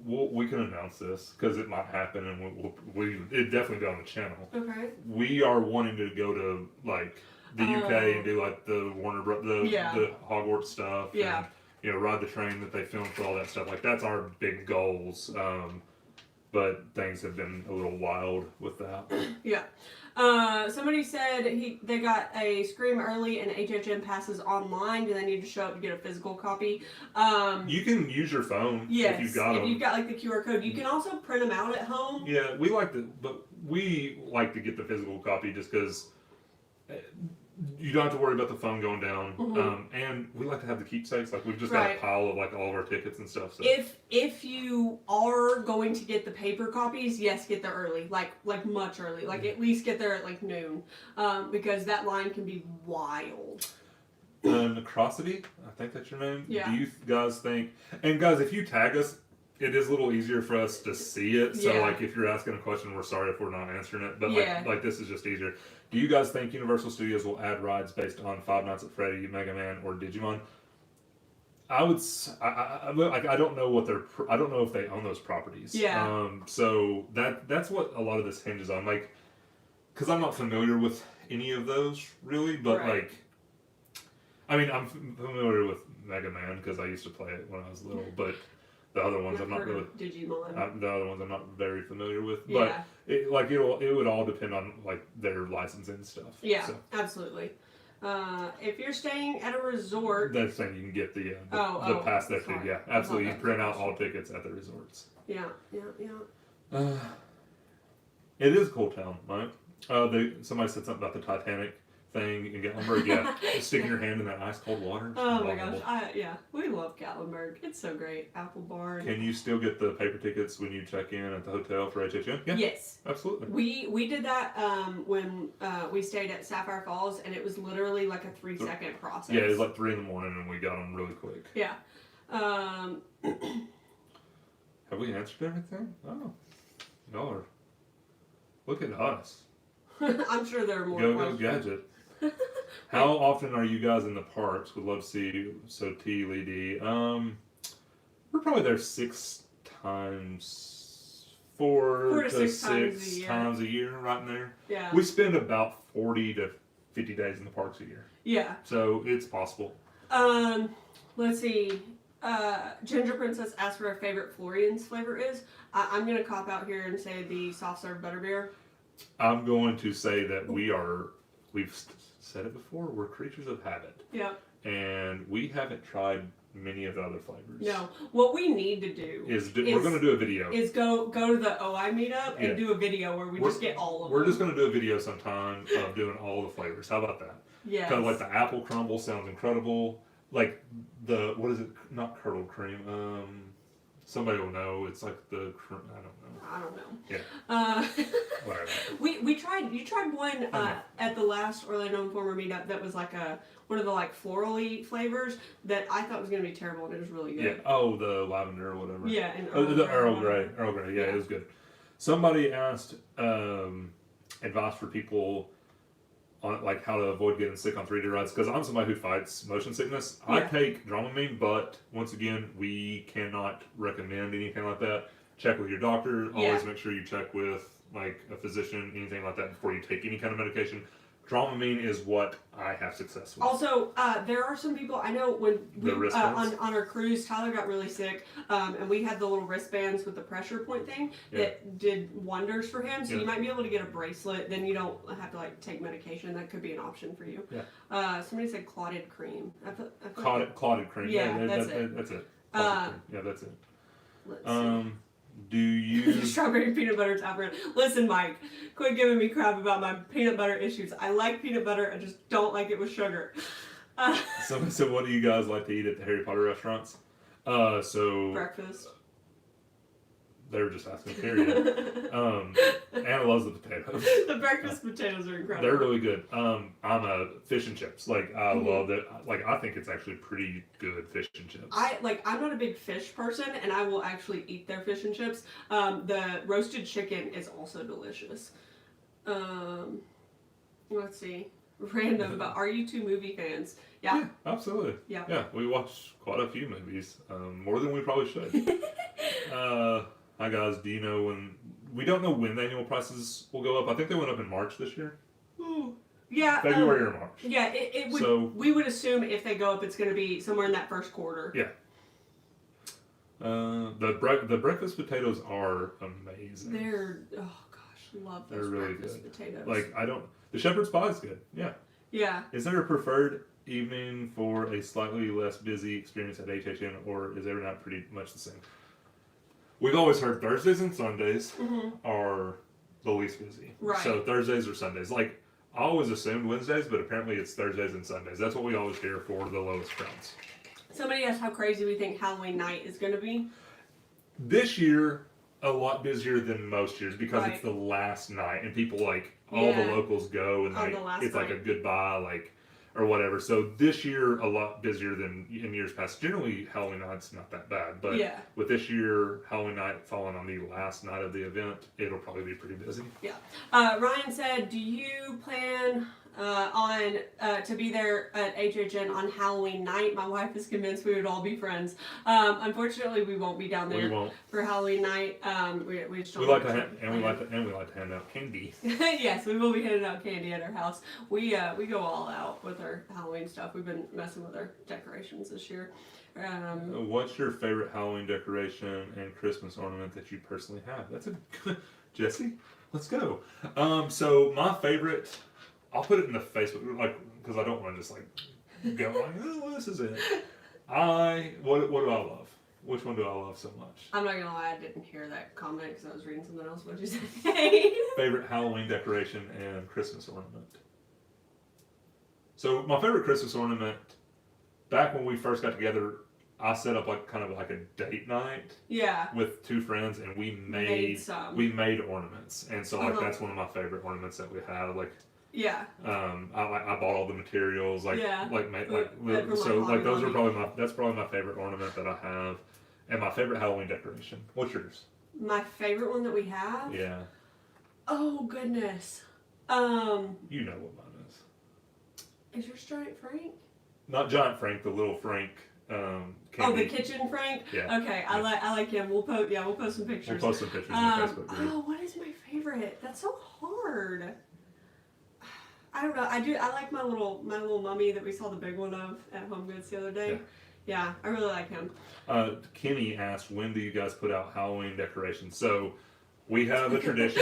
We can announce this because it might happen, and it definitely be on the channel. Okay. We are wanting to go to like the UK and do like the Warner the Hogwarts stuff. Yeah. And, ride the train that they filmed for all that stuff. Like that's our big goals. But things have been a little wild with that. Yeah. Somebody said they got a Scream early and HHN passes online. Do they need to show up to get a physical copy? You can use your phone yes, if you've got them. If you've got like the QR code, you can also print them out at home. Yeah, we like to get the physical copy just because you don't have to worry about the phone going down. Mm-hmm. And we like to have the keepsakes. Like we've just Right. got a pile of like all of our tickets and stuff. So. If you are going to get the paper copies, yes, get there early, like much early, like at least get there at like noon, because that line can be wild. Necrosity, I think that's your name. Yeah. Do you guys think? And guys, if you tag us, it is a little easier for us to see it. So Yeah. like if you're asking a question, we're sorry if we're not answering it. But Yeah. like this is just easier. Do you guys think Universal Studios will add rides based on Five Nights at Freddy, Mega Man, or Digimon? I would. I don't know what I don't know if they own those properties. Yeah. So that's what a lot of this hinges on. Like, because I'm not familiar with any of those really, but Right. like, I mean, I'm familiar with Mega Man because I used to play it when I was little, but the other ones I'm not Heard really. of Digimon. The other ones I'm not very familiar with, Yeah. but it would all depend on like their licensing and stuff. Yeah, So. absolutely. If you're staying at a resort, That's saying you can get the Oh, pass there too. sorry. Yeah, I absolutely. You thought that print was out all tickets at the resorts. yeah. It is a cool town, right? Somebody said something about the Titanic thing in Gatlinburg. Yeah, just sticking your hand in that ice cold water. Oh my gosh, we love Gatlinburg. It's so great. Apple Barn. Can you still get the paper tickets when you check in at the hotel for HHN? Yeah, Yes. absolutely. We did that when we stayed at Sapphire Falls, and it was literally like a 3-second process. Yeah, it was like 3 in the morning, and we got them really quick. Yeah. Have we answered everything? Oh, y'all are. Look at us. I'm sure there are more Go questions. Gadget. How often are you guys in the parks? Would love to see you. So T, Lee D. We're probably there 6 times, 4 to 6 times a year, right in there. Yeah. We spend about 40 to 50 days in the parks a year. Yeah. So it's possible. Let's see. Ginger Princess asked what our favorite Florian's flavor is. I'm gonna cop out here and say the soft serve butterbeer. I'm going to say that we've said it before, we're creatures of habit. Yeah. And we haven't tried many of the other flavors. No. What we need to do we're going to do a video. Is go to the OI meetup and Yeah. do a video where we just get all of them. We're just going to do a video sometime of doing all the flavors. How about that? Yes. Kind of like the apple crumble sounds incredible. Like what is it? Not curdled cream. Somebody will know. It's like I don't know. Yeah. Whatever. You tried one at the last Orlando Informer meetup that was like one of the like florally flavors that I thought was gonna be terrible, and it was really good. Yeah. Oh, the lavender or whatever. Yeah, and the Earl Grey. Earl Grey. Yeah, Yeah. it was good. Somebody asked advice for people on like how to avoid getting sick on 3D rides, because I'm somebody who fights motion sickness. I Yeah. take Dramamine, but once again, we cannot recommend anything like that. Check with your doctor. Always make sure you check with like a physician, anything like that, before you take any kind of medication. Dramamine is what I have success with. Also, there are some people I know when we wristbands? on our cruise, Tyler got really sick, and we had the little wristbands with the pressure point thing that did wonders for him. So you might be able to get a bracelet. Then you don't have to like take medication. That could be an option for you. Yeah. Somebody said clotted cream. Clotted cream. Yeah, that's it. That's it. Yeah, that's it. Let's see. Do you Strawberry peanut butter top bread. Listen, Mike, quit giving me crap about my peanut butter issues. I like peanut butter, I just don't like it with sugar. So what do you guys like to eat at the Harry Potter restaurants? So Breakfast. They were just asking, period. Anna loves the potatoes. The breakfast potatoes are incredible. They're really good. I'm a fish and chips. Like I love it. Like I think it's actually pretty good fish and chips. I'm not a big fish person, and I will actually eat their fish and chips. The roasted chicken is also delicious. Let's see. Random, but are you two movie fans? Yeah, absolutely. Yeah, we watch quite a few movies, more than we probably should. Hi guys, do you know when? We don't know when the annual prices will go up. I think they went up in March this year. Ooh. Yeah, February or March. Yeah, it would. So, we would assume if they go up, it's going to be somewhere in that first quarter. Yeah. The breakfast potatoes are amazing. They're love those They're really breakfast good. potatoes. Like the shepherd's pie is good. Yeah. Yeah. Is there a preferred evening for a slightly less busy experience at HHN, or is every night pretty much the same? We've always heard Thursdays and Sundays are the least busy. Right. So Thursdays or Sundays. Like, I always assumed Wednesdays, but apparently it's Thursdays and Sundays. That's what we always hear for the lowest crowds. Somebody asked how crazy we think Halloween night is going to be. This year, a lot busier than most years because it's the last night and people all the locals go and it's like a goodbye, or whatever. So this year, a lot busier than in years past. Generally, Halloween night's not that bad, but with this year, Halloween night falling on the last night of the event, it'll probably be pretty busy. Yeah. Ryan said, do you plan to be there at HHN on Halloween night? My wife is convinced we would all be friends. Unfortunately, we won't be down there for Halloween night. We just don't. We like to hand out candy. Yes, we will be handing out candy at our house. We go all out with our Halloween stuff. We've been messing with our decorations this year. What's your favorite Halloween decoration and Christmas ornament that you personally have? That's a good Jesse. Let's go. So my favorite. I'll put it in the Facebook, because I don't want to just go oh, this is it. What do I love? Which one do I love so much? I'm not gonna lie, I didn't hear that comment because I was reading something else. What'd you say? Favorite Halloween decoration and Christmas ornament. So my favorite Christmas ornament, back when we first got together, I set up kind of a date night. Yeah. With two friends, and we made ornaments, and so that's one of my favorite ornaments that we had. Yeah. I bought all the materials, those are that's probably my favorite ornament that I have, and my favorite Halloween decoration. What's yours? My favorite one that we have? Yeah. Oh goodness. You know what mine is. Is yours Giant Frank? Not Giant Frank, the little Frank. The kitchen Frank. Yeah. Okay, I like him. We'll post some pictures. We'll post some pictures on the Facebook group. Oh, what is my favorite? That's so hard. I don't know. I like my little mummy that we saw the big one of at Home Goods the other day. Yeah, I really like him. Kenny asked, when do you guys put out Halloween decorations? So we have a tradition.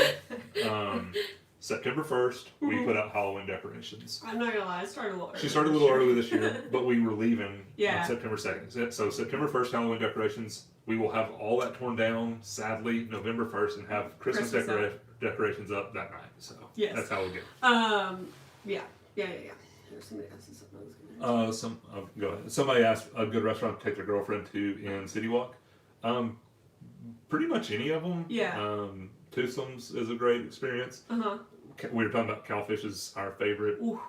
September 1st, we put out Halloween decorations. I'm not gonna lie, I started a little early. She started a little early this year, but we were leaving on September 2nd. So September 1st, Halloween decorations. We will have all that torn down, sadly, November 1st, and have Christmas decorations up that night. So that's how we'll get. Yeah. There's somebody else's something I was gonna go ahead. Somebody asked a good restaurant to take their girlfriend to in City Walk. Pretty much any of them. Yeah. Twosomes is a great experience. We were talking about Cowfish is our favorite. Ooh.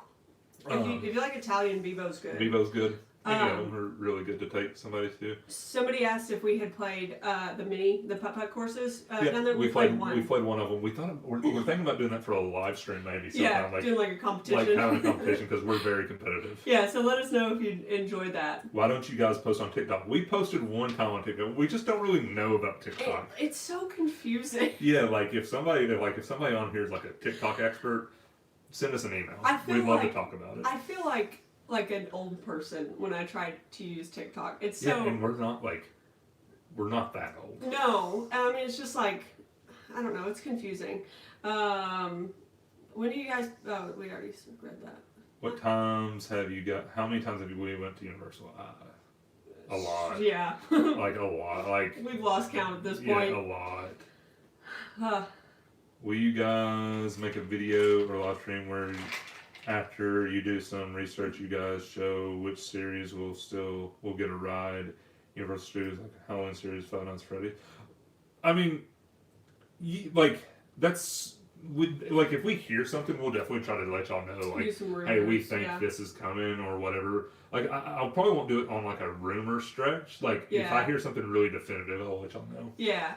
If you like Italian, Vivo's good. Vivo's good. Any of them are really good to take somebody to. Somebody asked if we had played the putt-putt courses down there. We played one. We played one of them. We thought we're thinking about doing that for a live stream maybe. Sometime. Doing a competition. Having a competition because we're very competitive. Yeah, so let us know if you enjoyed that. Why don't you guys post on TikTok? We posted one time on TikTok. We just don't really know about TikTok. It's so confusing. Yeah, if somebody on here is a TikTok expert, send us an email. I feel We'd love like- to talk about it. I feel like an old person when I try to use TikTok. It's so... Yeah, and we're not that old. No, I mean, it's just like, I don't know, it's confusing. When do you guys, oh, we already read that. What times have you got, how many times have we went to Universal? A lot. Yeah. Like a lot. Like, We've lost count at this yeah, point. a lot. Will you guys make a video or live stream where after you do some research, you guys show which series will get a ride? Universal Studios, like Halloween series, Five Nights at Freddy's. I mean, if we hear something, we'll definitely try to let y'all know. Like, Do some rumors, hey, we think yeah. this is coming or whatever. Like, I probably won't do it on like a rumor stretch. Like, if I hear something really definitive, I'll let y'all know. Yeah.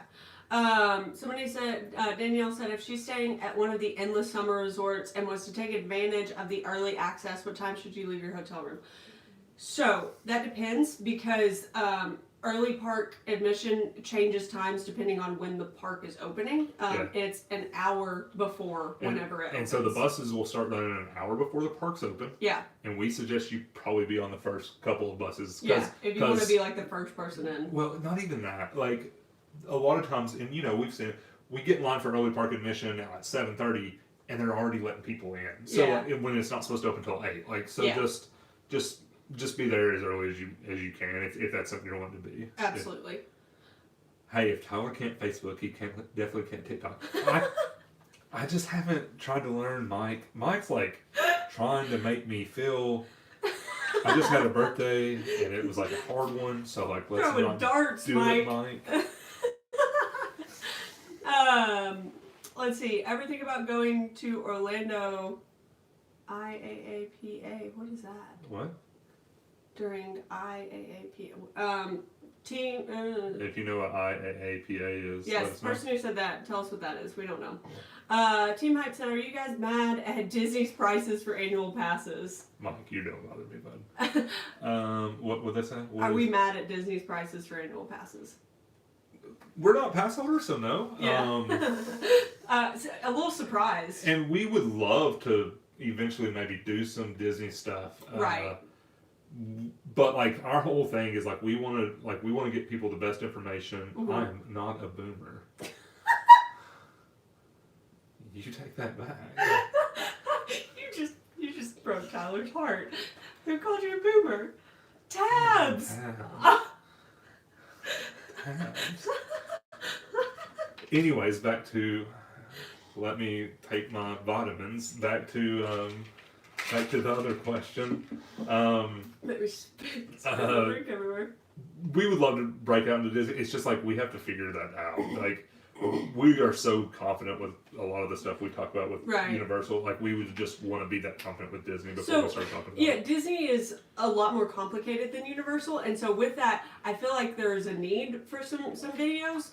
Somebody said, Danielle said, if she's staying at one of the endless summer resorts and wants to take advantage of the early access, what time should you leave your hotel room? So, that depends because early park admission changes times depending on when the park is opening. It's an hour before whenever it opens. And so the buses will start running an hour before the park's open. Yeah. And we suggest you probably be on the first couple of buses. Yeah, if you want to be like the first person in. Well, not even that. Like, a lot of times, and we've seen it, we get in line for early park admission at 7:30 and they're already letting people in. So when it's not supposed to open until 8. Like, so just be there as early as you can if that's something you're wanting to be. Absolutely. Hey, if Tyler can't Facebook, he definitely can't TikTok. I just haven't tried to learn Mike. Mike's like trying to make me feel. I just had a birthday and it was like a hard one, so like let's throwing not darts, do Mike. it, Mike. Let's see. Everything about going to Orlando. IAAPA. What is that? What? During IAAP. Team. If you know what IAAPA is. Yes, the person who said that, tell us what that is. We don't know. Team Hype Center, are you guys mad at Disney's prices for annual passes? Mike, you don't bother me, bud. What would that say? Are we mad at Disney's prices for annual passes? We're not pass holders, so no. Yeah. A little surprised. And we would love to eventually maybe do some Disney stuff. Right. But like our whole thing is like we want to get people the best information. Mm-hmm. I am not a boomer. You take that back. you just broke Tyler's heart. Who called you a boomer? Tabs. Tabs. Anyways, back to. Let me take my vitamins. Back to the other question. Let me spit drink everywhere. We would love to break out into Disney. It's just like we have to figure that out. Like we are so confident with a lot of the stuff we talk about with Universal. Like we would just want to be that confident with Disney before we start talking about it. Disney is a lot more complicated than Universal, and so with that, I feel like there's a need for some videos,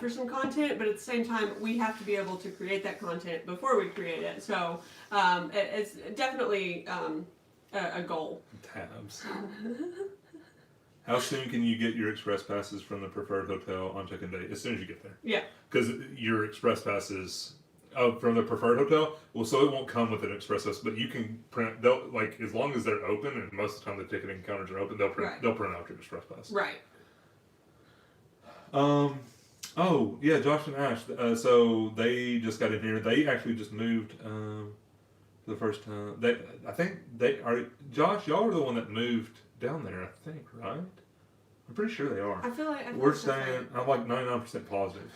for some content, but at the same time, we have to be able to create that content before we create it. So it's definitely a goal. Tabs. How soon can you get your express passes from the preferred hotel on check-in day? As soon as you get there. Yeah. Because your express passes from the preferred hotel, well, so it won't come with an express pass, but you can print. They'll like as long as they're open, and most of the time the ticketing counters are open. They'll print. They'll print out your express pass. Right. Oh yeah, Josh and Ash. So they just got in here. They actually just moved for the first time. I think they are. Josh, y'all are the one that moved down there, I think, right? I'm pretty sure they are. I feel like we're staying. I'm like 99% positive.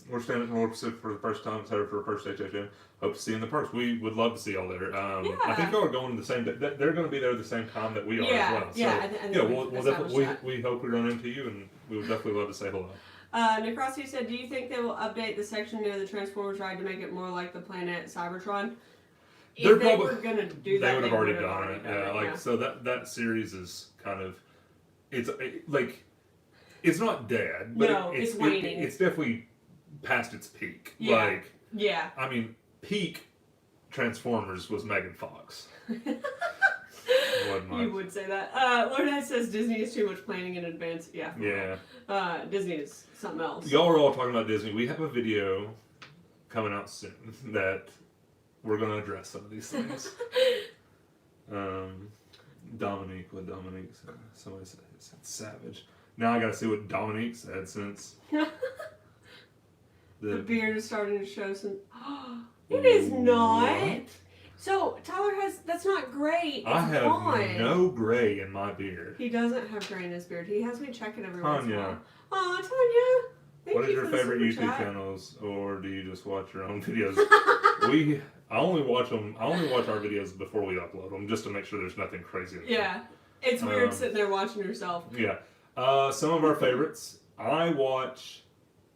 We're staying at North Pacific for the first time. Excited for the first HHN. Hope to see you in the parks. We would love to see y'all there. I think y'all are going the same day. They're going to be there at the same time that we are as well. So, we'll definitely. We hope we run into you, and we would definitely love to say hello. Necrossi said, "Do you think they will update the section near the Transformers ride to make it more like the planet Cybertron?" If they were gonna do that, they would have already done it. Yeah, so that series is kind of, it's not dead, but it's waning. It's definitely past its peak. Yeah. I mean, peak Transformers was Megan Fox. You would say that. Lorna says Disney is too much planning in advance. Yeah. Yeah. Disney is something else. Y'all are all talking about Disney. We have a video coming out soon that we're going to address some of these things. Dominique, what Dominique said. Somebody said savage. Now I got to see what Dominique said since the beard is starting to show some. It is not. What? So Tyler that's not gray. It's I have blonde. No gray in my beard. He doesn't have gray in his beard. He has me check it every once in a while. Tanya. Aw, Tanya. What is your favorite YouTube channels, or do you just watch your own videos? I only watch our videos before we upload them, just to make sure there's nothing crazy in them. Yeah, it's weird sitting there watching yourself. Yeah, some of our favorites. I watch,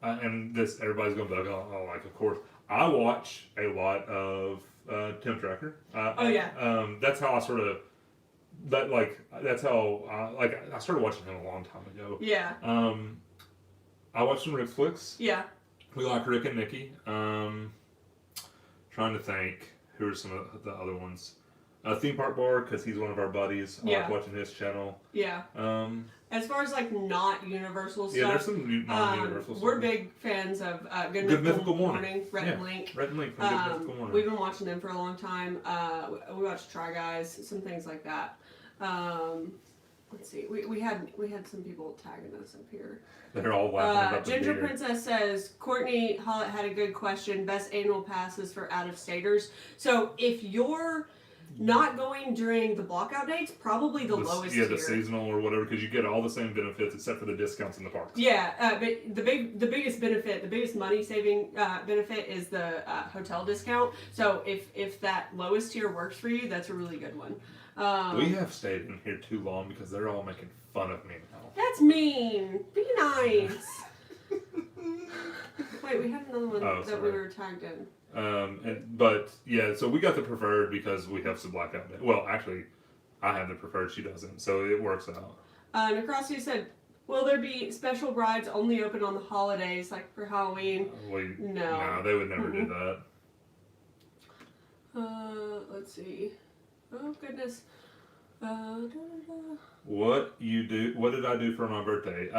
and this everybody's gonna bug on. Like, of course, I watch a lot of Tim Tracker. That's how I sort of. That's how I started watching him a long time ago. Yeah. I watch some Rick flicks. Yeah. We like Rick and Nikki. Trying to think who are some of the other ones. Theme Park Bar, because he's one of our buddies. I like watching his channel. Yeah. As far as like not Universal stuff. Yeah, there's some non-Universal stuff. We're big fans of Good Mythical Morning, Rhett and Link. Rhett and Link from Good Mythical Morning. We've been watching them for a long time. We watched Try Guys, some things like that. Let's see. We had some people tagging us up here. They're all laughing about the Ginger beard. Princess says, Courtney Hollett had a good question. Best annual passes for out-of-staters. So if you're not going during the blockout dates, probably the lowest tier. Yeah, the seasonal or whatever, because you get all the same benefits except for the discounts in the parks. Yeah, but the biggest benefit, the biggest money-saving benefit is the hotel discount. So if that lowest tier works for you, that's a really good one. We have stayed in here too long because they're all making fun of me now. That's mean. Be nice. Wait, we had another one that we were tagged in. But yeah, so we got the preferred because we have some blackout day. Well, actually, I have the preferred. She doesn't, so it works out. Necrosity said, "Will there be special brides only open on the holidays, like for Halloween?" No, they would never do that. Let's see. Oh goodness. What did I do for my birthday?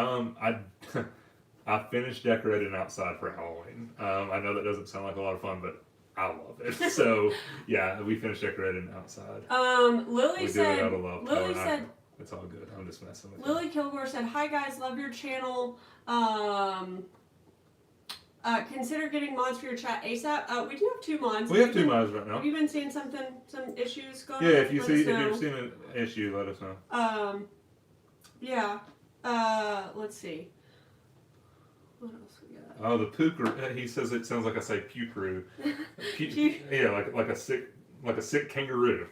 I finished decorating outside for Halloween. I know that doesn't sound like a lot of fun, but I love it. So yeah, we finished decorating outside. Lily said. Do it out of love. Lily said. It's all good. I'm just messing with Lily Kilgore said, "Hi guys, love your channel. Consider getting mods for your chat ASAP." We do have 2 mods. We have 2 mods right now. Have you been seeing some issues going on? Yeah, if you've seen an issue, let us know. Yeah. Let's see. What else we got? Oh, the Pugh crew. He says it sounds like I say Pugh crew. Yeah, like a sick kangaroo.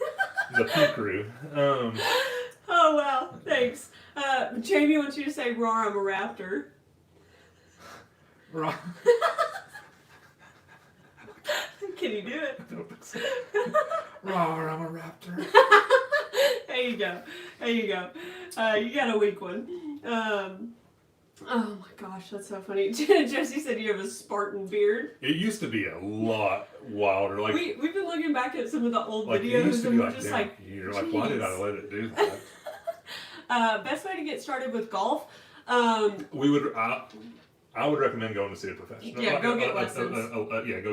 The Pugh crew. Oh wow, thanks. Jamie wants you to say "Roar, I'm a raptor." Right. Can you do it? I don't think so. Roar, I'm a raptor. There you go. You got a weak one. Oh my gosh, that's so funny. Jesse said you have a Spartan beard. It used to be a lot wilder. Like we've been looking back at some of the old like videos and we're just like, you're like, why did I let it do that? Best way to get started with golf. I would recommend going to see a professional. Yeah, go get lessons. Go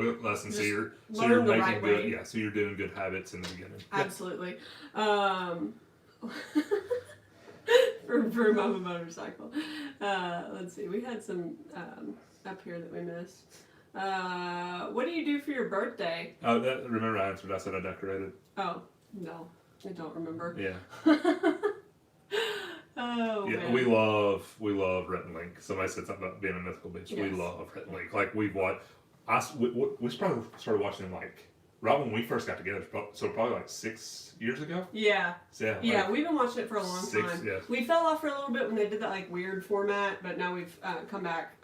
get lessons. So you're the making right good. way. Yeah, so you're doing good habits in the beginning. Absolutely. For Mama Motorcycle. Let's see. We had some up here that we missed. What do you do for your birthday? Remember I answered. I said I decorated. Oh no, I don't remember. Yeah. Oh, yeah, man. we love Rhett and Link. Somebody said something about being a mythical beach. Yes. We love Rhett and Link. Like we've watched. We probably started watching them like right when we first got together. So probably like 6 years ago. Yeah. So, yeah, we've been watching it for a long time. Yes. We fell off for a little bit when they did that like weird format, but now we've come back.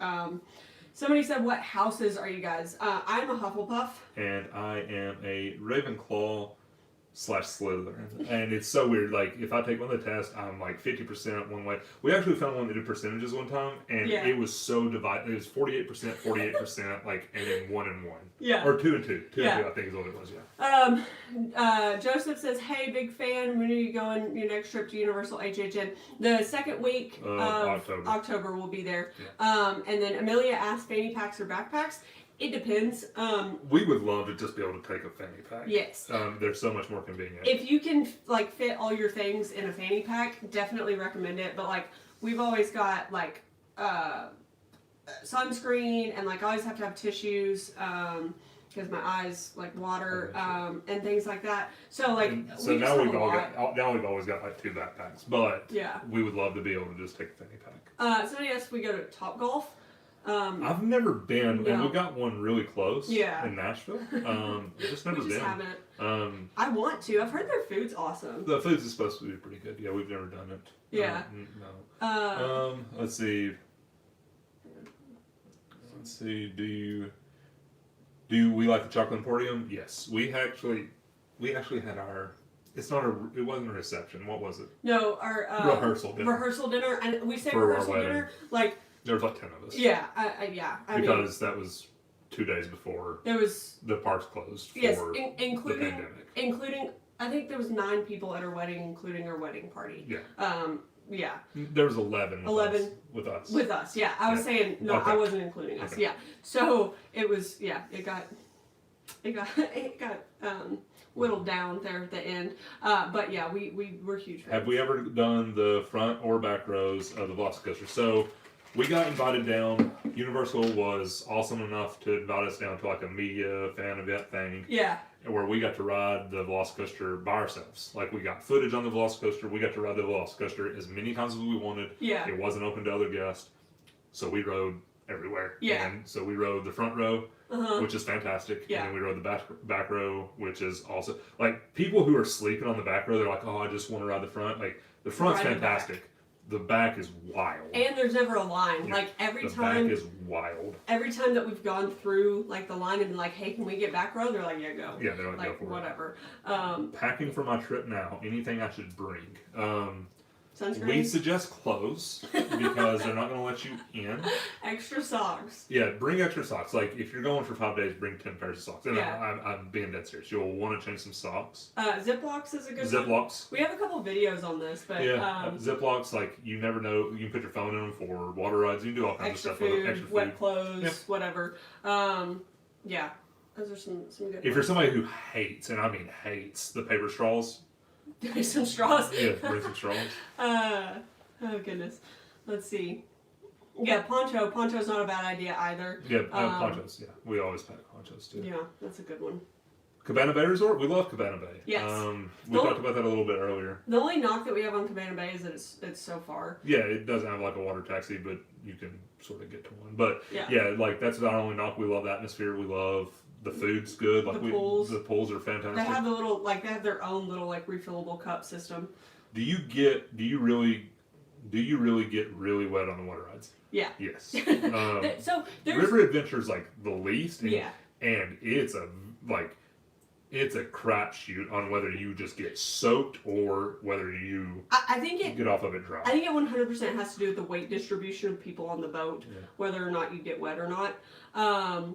Somebody said, "What houses are you guys?" I'm a Hufflepuff. And I am a Ravenclaw / Slytherin. And it's so weird. Like, if I take one of the tests, I'm like 50% one way. We actually found one that did percentages one time, and it was so divided. It was 48%, 48%, like, and then 1 and 1. Yeah. Or 2 and 2. 2 and 2, I think is what it was, yeah. Joseph says, "Hey, big fan. When are you going your next trip to Universal HHN?" The second week of October we'll be there. Yeah. And then Amelia asked fanny packs or backpacks. It depends. We would love to just be able to take a fanny pack. Yes. They're so much more convenient. If you can like fit all your things in a fanny pack, definitely recommend it. But like we've always got like sunscreen and like I always have to have tissues because my eyes like water and things like that. So like so now we've always got like 2 backpacks, but yeah, we would love to be able to just take a fanny pack. Somebody asked if we go to Topgolf. I've never been, and we got one really close in Nashville. Just never we just been. haven't. I want to. I've heard their food's awesome. The food's is supposed to be pretty good. Yeah, we've never done it. Yeah. No. Let's see. Do we like the chocolate emporium? Yes, we actually had our. It wasn't a reception. What was it? No, our rehearsal dinner, and we say rehearsal dinner like. There was like 10 of us. Yeah, because that was 2 days before there was the parks closed for including the pandemic. Including, I think there was 9 people at our wedding, including our wedding party. Yeah. Yeah. There was 11. 11 with us. With us, yeah. I was saying no, okay. I wasn't including us. Okay. Yeah. So it was, yeah. It got whittled down there at the end. But yeah, we were huge fans. Have we ever done the front or back rows of the Velocicoaster? So. We got invited down. Universal was awesome enough to invite us down to like a media fan event thing. Yeah. Where we got to ride the Velocicoaster by ourselves. Like we got footage on the Velocicoaster. We got to ride the Velocicoaster as many times as we wanted. Yeah. It wasn't open to other guests. So we rode everywhere. Yeah. And so we rode the front row, which is fantastic. Yeah. And then we rode the back row, which is also like people who are sleeping on the back row, they're like, oh, I just want to ride the front. Like the front's fantastic. The back is wild. And there's never a line. Like every time. The back is wild. Every time that we've gone through like the line and been like, hey, can we get back row? They're like, yeah, go. Yeah, they're like, go for whatever. Packing for my trip now. Anything I should bring? Sunscreen? We suggest clothes because they're not going to let you in. Extra socks. Yeah, bring extra socks. Like if you're going for 5 days, bring 10 pairs of socks. And I'm being dead serious. You'll want to change some socks. Ziplocs is a good one. Ziplocs. We have a couple videos on this, but Ziplocs, like you never know. You can put your phone in them for water rides. You can do all kinds of stuff with them. Extra food, wet clothes, whatever. Yeah, those are some good. If you're somebody who hates, and I mean hates, the paper straws. Bring some straws. Yeah, bring some straws. Oh goodness. Let's see. Yeah, poncho. Poncho's not a bad idea either. Yeah, ponchos. Yeah, we always pack ponchos too. Yeah, that's a good one. Cabana Bay Resort. We love Cabana Bay. Yes. We talked about that a little bit earlier. The only knock that we have on Cabana Bay is that it's so far. Yeah, it doesn't have like a water taxi, but you can sort of get to one. But yeah, like that's our only knock. We love the atmosphere. We love. The food's good. Like the pools are fantastic. They have they have their own little like refillable cup system. Do you really get really wet on the water rides? Yeah. Yes. So River Adventure's like the least. And, yeah. And it's a crapshoot on whether you just get soaked or whether you get off of it dry. I think it 100% has to do with the weight distribution of people on the boat, whether or not you get wet or not,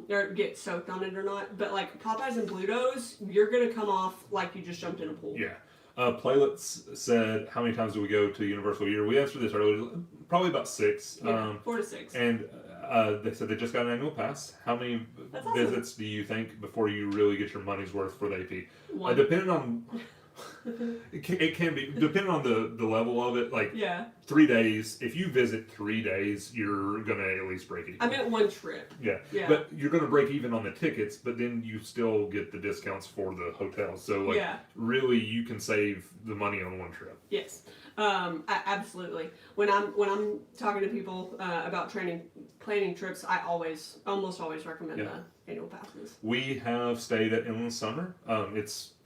or get soaked on it or not. But like Popeyes and Bluto's, you're gonna come off like you just jumped in a pool. Yeah. Playlets said, how many times do we go to Universal a year? We answered this earlier, probably about 6. Yeah, 4 to 6. And they said they just got an annual pass. How many visits do you think before you really get your money's worth for the AP? Depending on... it can be depending on the level of it. Like 3 days. If you visit 3 days, you're gonna at least break even. I meant one trip. Yeah, but you're gonna break even on the tickets, but then you still get the discounts for the hotels. So really, you can save the money on one trip. Yes, absolutely. When I'm talking to people about planning trips, I almost always recommend the annual passes. We have stayed at Inland Summer.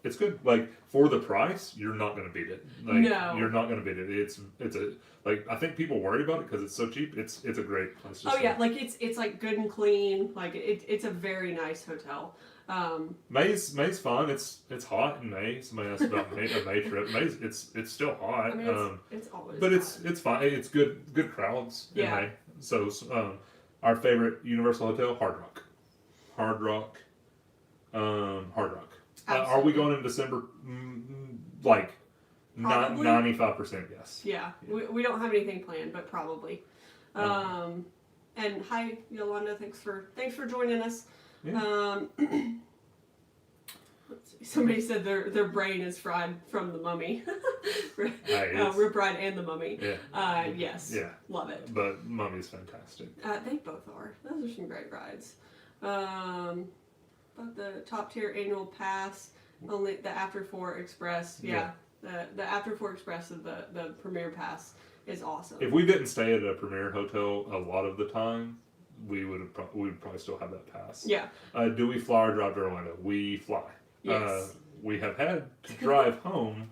It's good. Like for the price, you're not going to beat it. Like, no, you're not going to beat it. It's a I think people worry about it because it's so cheap. It's a great place to stay. Yeah, like it's like good and clean. Like it's a very nice hotel. May's fun. It's hot in May. Somebody asked about a May trip. May's it's still hot. I mean, it's always. But it's fine. It's good crowds in May. So our favorite Universal hotel, Hard Rock. Are we going in December? Like, 95% yes. Yeah. We don't have anything planned, but probably. And hi Yolanda, thanks for joining us. Yeah. Let's see. Somebody said their brain is fried from the Mummy. Rip Ride and the Mummy. Yeah. Yes. Yeah. Love it. But Mummy's fantastic. They both are. Those are some great rides. But the top tier annual pass, only the After 4 Express. Yeah. The After 4 Express of the Premier Pass is awesome. If we didn't stay at a Premier hotel a lot of the time, we would probably still have that pass. Yeah. Do we fly or drive to Orlando? We fly. Yes. We have had to drive home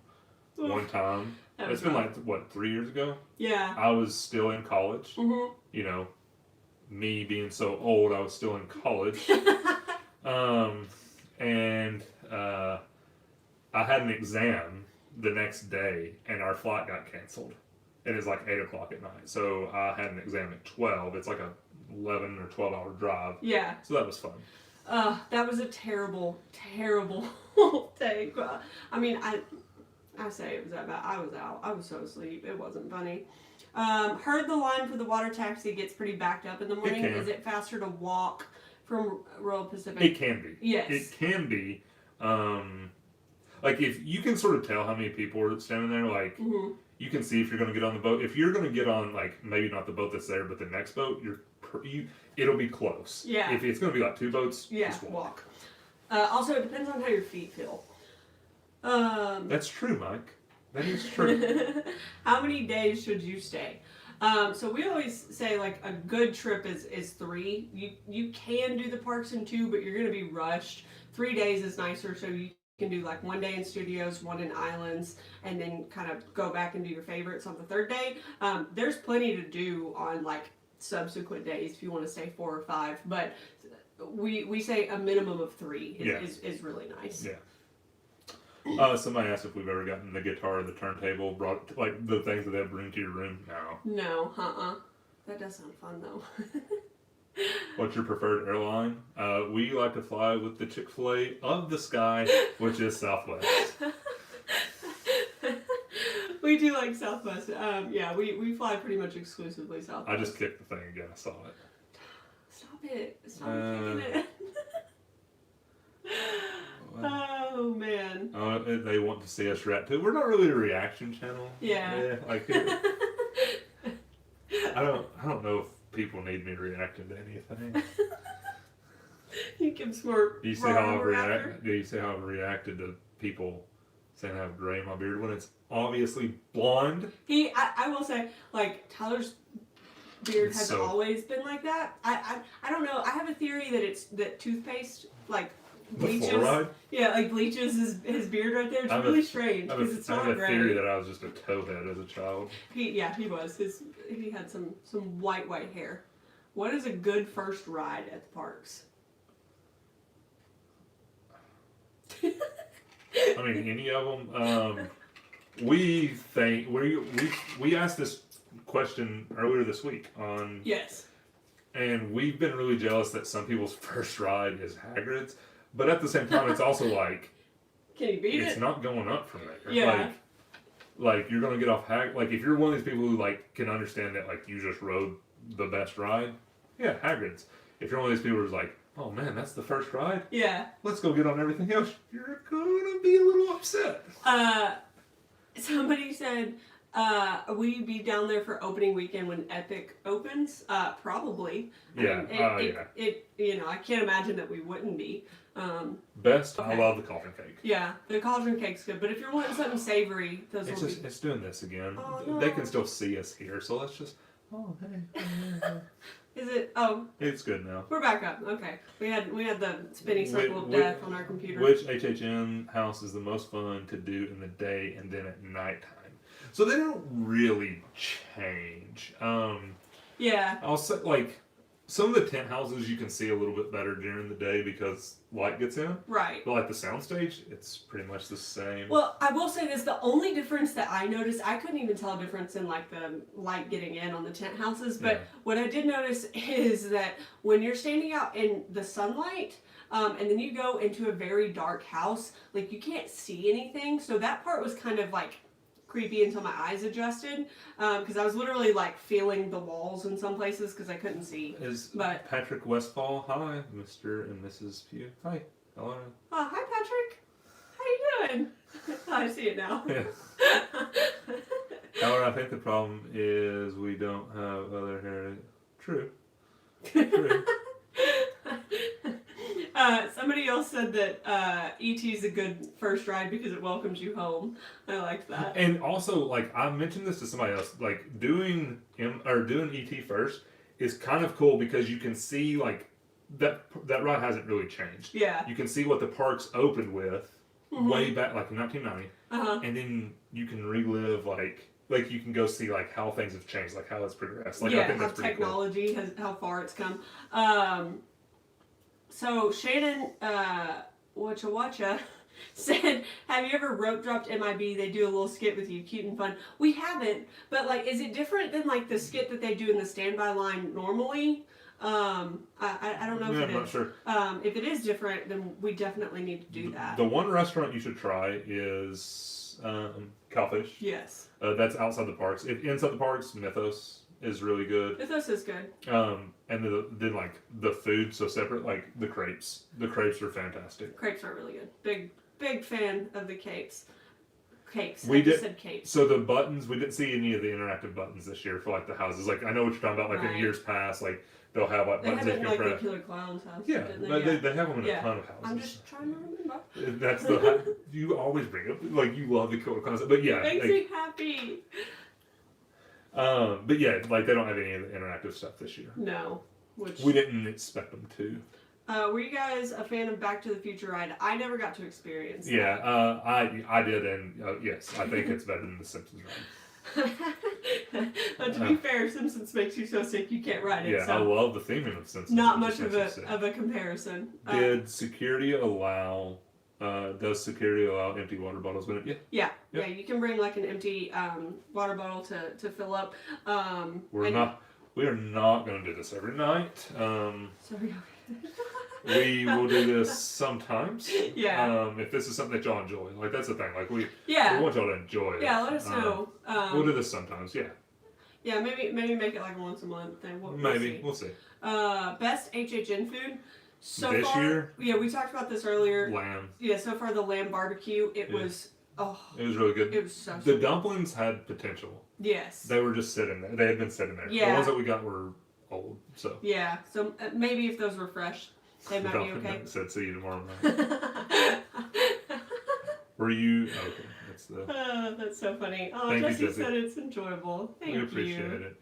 one time. It's been rough. 3 years ago? Yeah. I was still in college. Mm-hmm. You know, me being so old, I was still in college. And I had an exam the next day, and our flight got canceled. And it's 8 o'clock at night. So I had an exam at 12. It's a 11 or 12 hour drive. Yeah. So that was fun. That was a terrible, terrible take. I mean, I say it was that bad. I was out. I was so asleep. It wasn't funny. Heard the line for the water taxi gets pretty backed up in the morning. Is it faster to walk from Royal Pacific? It can be. Yes. It can be. If you can sort of tell how many people are standing there, mm-hmm. you can see if you're going to get on the boat. If you're going to get on, maybe not the boat that's there, but the next boat, it'll be close. Yeah. If it's going to be 2 boats, just walk. Also, it depends on how your feet feel. That's true, Mike. That is true. How many days should you stay? So we always say a good trip is 3. You can do the parks in 2, but you're going to be rushed. 3 days is nicer, so you can do 1 day in studios, 1 in islands, and then kind of go back and do your favorites on the 3rd day. There's plenty to do on subsequent days if you want to stay 4 or 5, but we say a minimum of 3 is really nice. Yeah. Somebody asked if we've ever gotten the guitar or the turntable brought, the things that they bring to your room. No, that does sound fun though. What's your preferred airline? We like to fly with the Chick-fil-A of the sky, which is Southwest. We do like Southwest. We fly pretty much exclusively Southwest. I just kicked the thing again. I saw it. Stop it. Stop kicking it. Oh, man. They want to see us react to. We're not really a reaction channel. Yeah. I don't know if people need me reacting to anything. You give some more. Do you see how I've reacted to people saying I have gray in my beard when it's obviously blonde? I will say, Tyler's beard has always been like that. I don't know. I have a theory that toothpaste bleaches. Bleaches his beard right there. It's really strange because it's not gray. I have a theory that I was just a towhead as a child. He was. He had some white hair. What is a good first ride at the parks? I mean, any of them. We asked this question earlier this week on. Yes. And we've been really jealous that some people's first ride is Hagrid's, but at the same time, it's also can you beat it? It's not going up from there. Yeah. You're gonna get off if you're one of these people who can understand that you just rode the best ride, yeah, Hagrid's. If you're one of these people who's oh man, that's the first ride? Yeah. Let's go get on everything else. You're gonna be a little upset. Somebody said, will you be down there for opening weekend when Epic opens? Probably. Yeah. I can't imagine that we wouldn't be. Best. Okay. I love the coffin cake. Yeah, the cauldron cake's good, but if you're wanting something savory, It's doing this again. Oh, no. They can still see us here, so let's just. Oh hey. Is it? Oh. It's good now. We're back up. Okay. We had the spinning circle of death on our computer. Which HHN house is the most fun to do in the day and then at nighttime? So they don't really change. Yeah. I'll say some of the tent houses you can see a little bit better during the day because light gets in. Right. But the soundstage, it's pretty much the same. Well, I will say this, the only difference that I noticed, I couldn't even tell a difference in the light getting in on the tent houses, but what I did notice is that when you're standing out in the sunlight, and then you go into a very dark house, you can't see anything, so that part was kind of creepy until my eyes adjusted, because I was literally like feeling the walls in some places because I couldn't see. But Patrick Westfall, hi, Mr. and Mrs. Pugh, hi, hello. Oh, hi Patrick, how you doing? I see it now. Yeah. However, I think the problem is we don't have other heritage. True. True. Somebody else said that E.T. is a good first ride because it welcomes you home. I like that. And also, like, I mentioned this to somebody else, like, doing E.T. first is kind of cool because you can see, like, that ride hasn't really changed. Yeah. You can see what the parks opened with way back, like, in 1990. And then you can relive, like you can go see, like, how things have changed, like, how it's progressed. Like, I think that's pretty technology cool. has, how far it's come. So Shannon Wacha said, have you ever rope dropped MIB? They do a little skit with you, cute and fun. We haven't, but like, is it different than like the skit that they do in the standby line normally? I don't know if it is. I'm not sure. If it is different, then we definitely need to do that. The one restaurant you should try is Cowfish. Yes. That's outside the parks. If inside the parks, Mythos is really good. Mythos is good. And then like the food so separate, like the crepes. The crepes are fantastic. Crepes are really good. Big fan of the cakes. Cakes. Said capes. So the buttons, we didn't see any of the interactive buttons this year for like the houses. Like I know what you're talking about. Like in years past, like they'll have like buttons that you can press. Like the Killer Clown's house. Yeah, but they have them in a ton of houses. I'm just trying to remember. That's the you always bring up like you love the Killer Clowns, but yeah, it makes me happy. But yeah, like they don't have any of the interactive stuff this year. No, which we didn't expect them to. Were you guys a fan of Back to the Future ride? I never got to experience. Yeah, I did, and yes, I think it's better than the Simpsons ride. But to be fair, Simpsons makes you so sick you can't ride it. Yeah, so I love the theming of Simpsons. Not much of a comparison. Did security allow? Does security allow empty water bottles with it? Yeah. Yeah. You can bring like an empty water bottle to fill up. We are not going to do this every night. Sorry. We will do this sometimes. Yeah. If this is something that y'all enjoy, like that's the thing. Like we want y'all to enjoy it. Yeah. Let us know. We'll do this sometimes. Yeah. Yeah. Maybe make it like a once a month thing. We'll see. Best HHN food. So this far, year? Yeah, we talked about this earlier. Lamb. Yeah, so far the lamb barbecue, it was really good. It was so The dumplings had potential. Yes. They were just sitting there. They had been sitting there. Yeah. The ones that we got were old, so. Yeah, so maybe if those were fresh, they might be okay. Said see you tomorrow night. Were you? Okay, that's the. That's so funny. Oh, Thank Jesse you, Jesse. said it's enjoyable. Thank you. We appreciate it.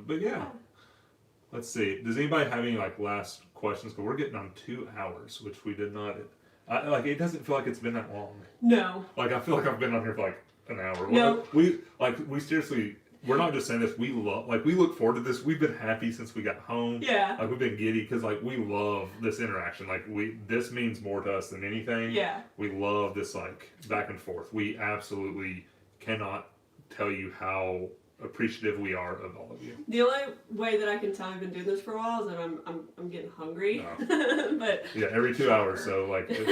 But yeah. Let's see. Does anybody have any like last questions? Because we're getting on 2 hours, which we did not. Like it doesn't feel like it's been that long. No. Like I feel like I've been on here for like an hour. No. We seriously. We're not just saying this. We look forward to this. We've been happy since we got home. Yeah. Like we've been giddy because like we love this interaction. Like this means more to us than anything. Yeah. We love this like back and forth. We absolutely cannot tell you how appreciative we are of all of you. The only way that I can tell I've been doing this for a while is that I'm getting hungry. No. But yeah, every 2 hours. So like it's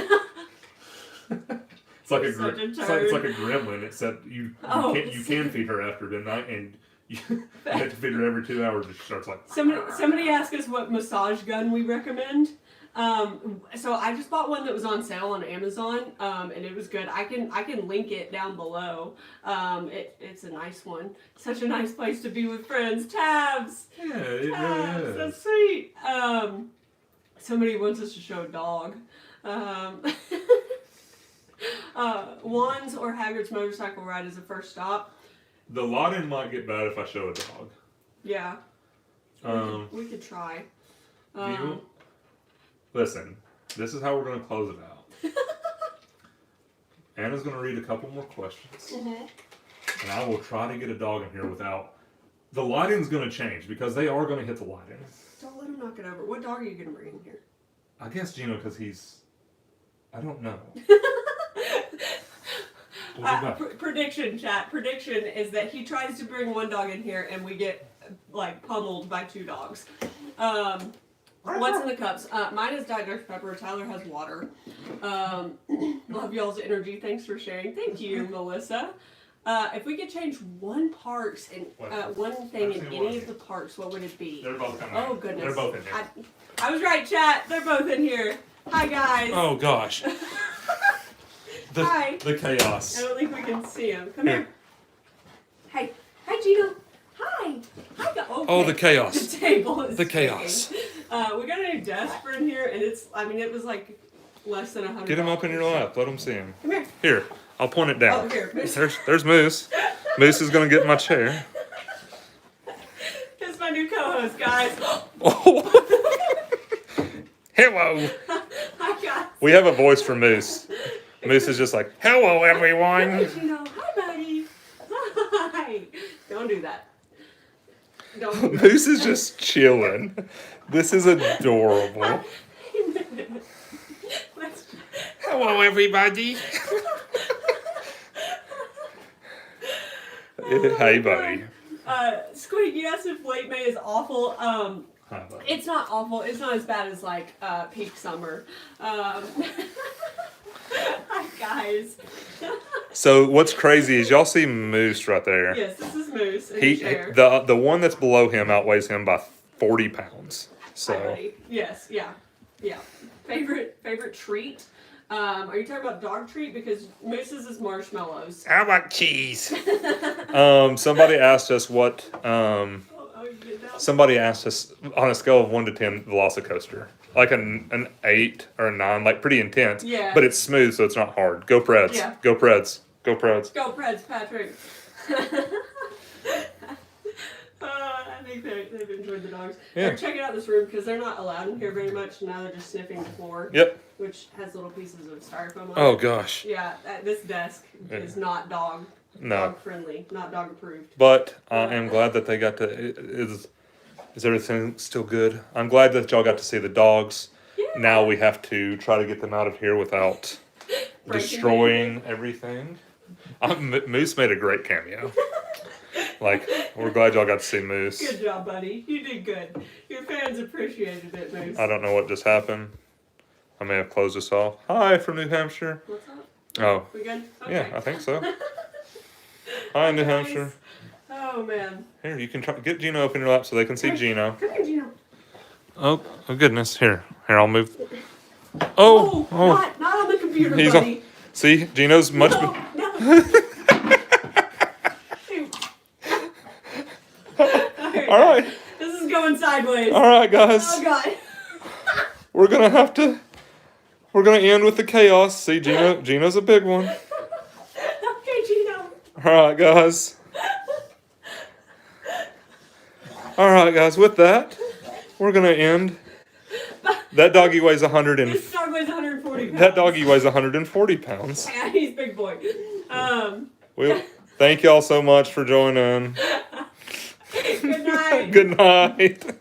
like it's like a gremlin. Except you can feed her after midnight, and you have to feed her every 2 hours. It starts like somebody asked us what massage gun we recommend. So I just bought one that was on sale on Amazon, and it was good. I can link it down below. It's a nice one. Such a nice place to be with friends. Tabs. Yeah, it really is. That's sweet. Somebody wants us to show a dog. Juan's or Hagrid's motorcycle ride is a first stop. The lot-in might get bad if I show a dog. Yeah. We could try. Listen, this is how we're going to close it out. Anna's going to read a couple more questions. Mm-hmm. And I will try to get a dog in here without... The lighting's going to change because they are going to hit the lighting. Don't let him knock it over. What dog are you going to bring in here? I guess Gino because he's... I don't know. Prediction, chat. Prediction is that he tries to bring one dog in here and we get like pummeled by 2 dogs. What's in the cups? Mine is Diet Dr. Pepper. Tyler has water. Love y'all's energy. Thanks for sharing. Thank you, Melissa. If we could change one parks and one thing in any of the parks, what would it be? They're both coming. Oh goodness. They're both in here. I was right, chat. They're both in here. Hi guys. Oh gosh. Hi. The chaos. I don't think we can see him. Come here. Hey. Hi, Gino. Hi. Hi. Okay. Oh, the chaos. The table is the chaos. We got a new desk for in here, and it was like less than $100. Get him up in your lap. Let him see him. Come here. Here, I'll point it down. Oh, here. There's Moose. Moose is gonna get in my chair. That's my new co-host, guys. Oh. Hello. Hi, guys. We have a voice for Moose. Moose is just like, hello, everyone. Hi, Gino. Hi, buddy. Hi. Don't do that. Don't do that. Moose is just chilling. This is adorable. Hello, everybody. Hey, buddy. Squeak, you asked if late May is awful. Hi, buddy. It's not awful. It's not as bad as like peak summer. Hi, guys. So what's crazy is y'all see Moose right there. Yes, this is Moose in his chair. The one that's below him outweighs him by 40 pounds. So Hi, buddy. Yes, yeah. Favorite treat? Are you talking about dog treat? Because Moose's is marshmallows. I like cheese. Somebody asked us what. You did that? Somebody asked us on a scale of 1 to 10, Velocicoaster, like an 8 or a 9, like pretty intense. Yeah. But it's smooth, so it's not hard. Go Preds. Yeah. Go Preds. Go Preds. Go Preds, Patrick. I think they've enjoyed the dogs. Yeah. They're checking out this room because they're not allowed in here very much. Now they're just sniffing the floor. Yep. Which has little pieces of styrofoam on Oh it. gosh. Yeah, this desk is not dog friendly, not dog approved. But I am glad that they got to. Is everything still good? I'm glad that y'all got to see the dogs. Yeah. Now we have to try to get them out of here without destroying everything. Moose made a great cameo. Like, we're glad y'all got to see Moose. Good job, buddy. You did good. Your fans appreciated it, Moose. I don't know what just happened. I may have closed us off. Hi from New Hampshire. What's up? Oh. We good? Okay. Yeah, I think so. Hi, New Hampshire. Oh, man. Here, you can get Gino up in your lap so they can see Gino. Come here, Gino. Oh goodness. Here, I'll move. Oh. Not on the computer, He's buddy. See, Gino's much. No. All right. This is going sideways. All right, guys. Oh, God. We're gonna end with the chaos. See, Gino's a big one. Okay, Gino. All right, guys. All right, guys. With that, we're gonna end. That doggy weighs 100 and. This dog weighs 140 pounds. That doggy weighs 140 pounds. Yeah, he's a big boy. Thank y'all so much for joining. Good night. Good night.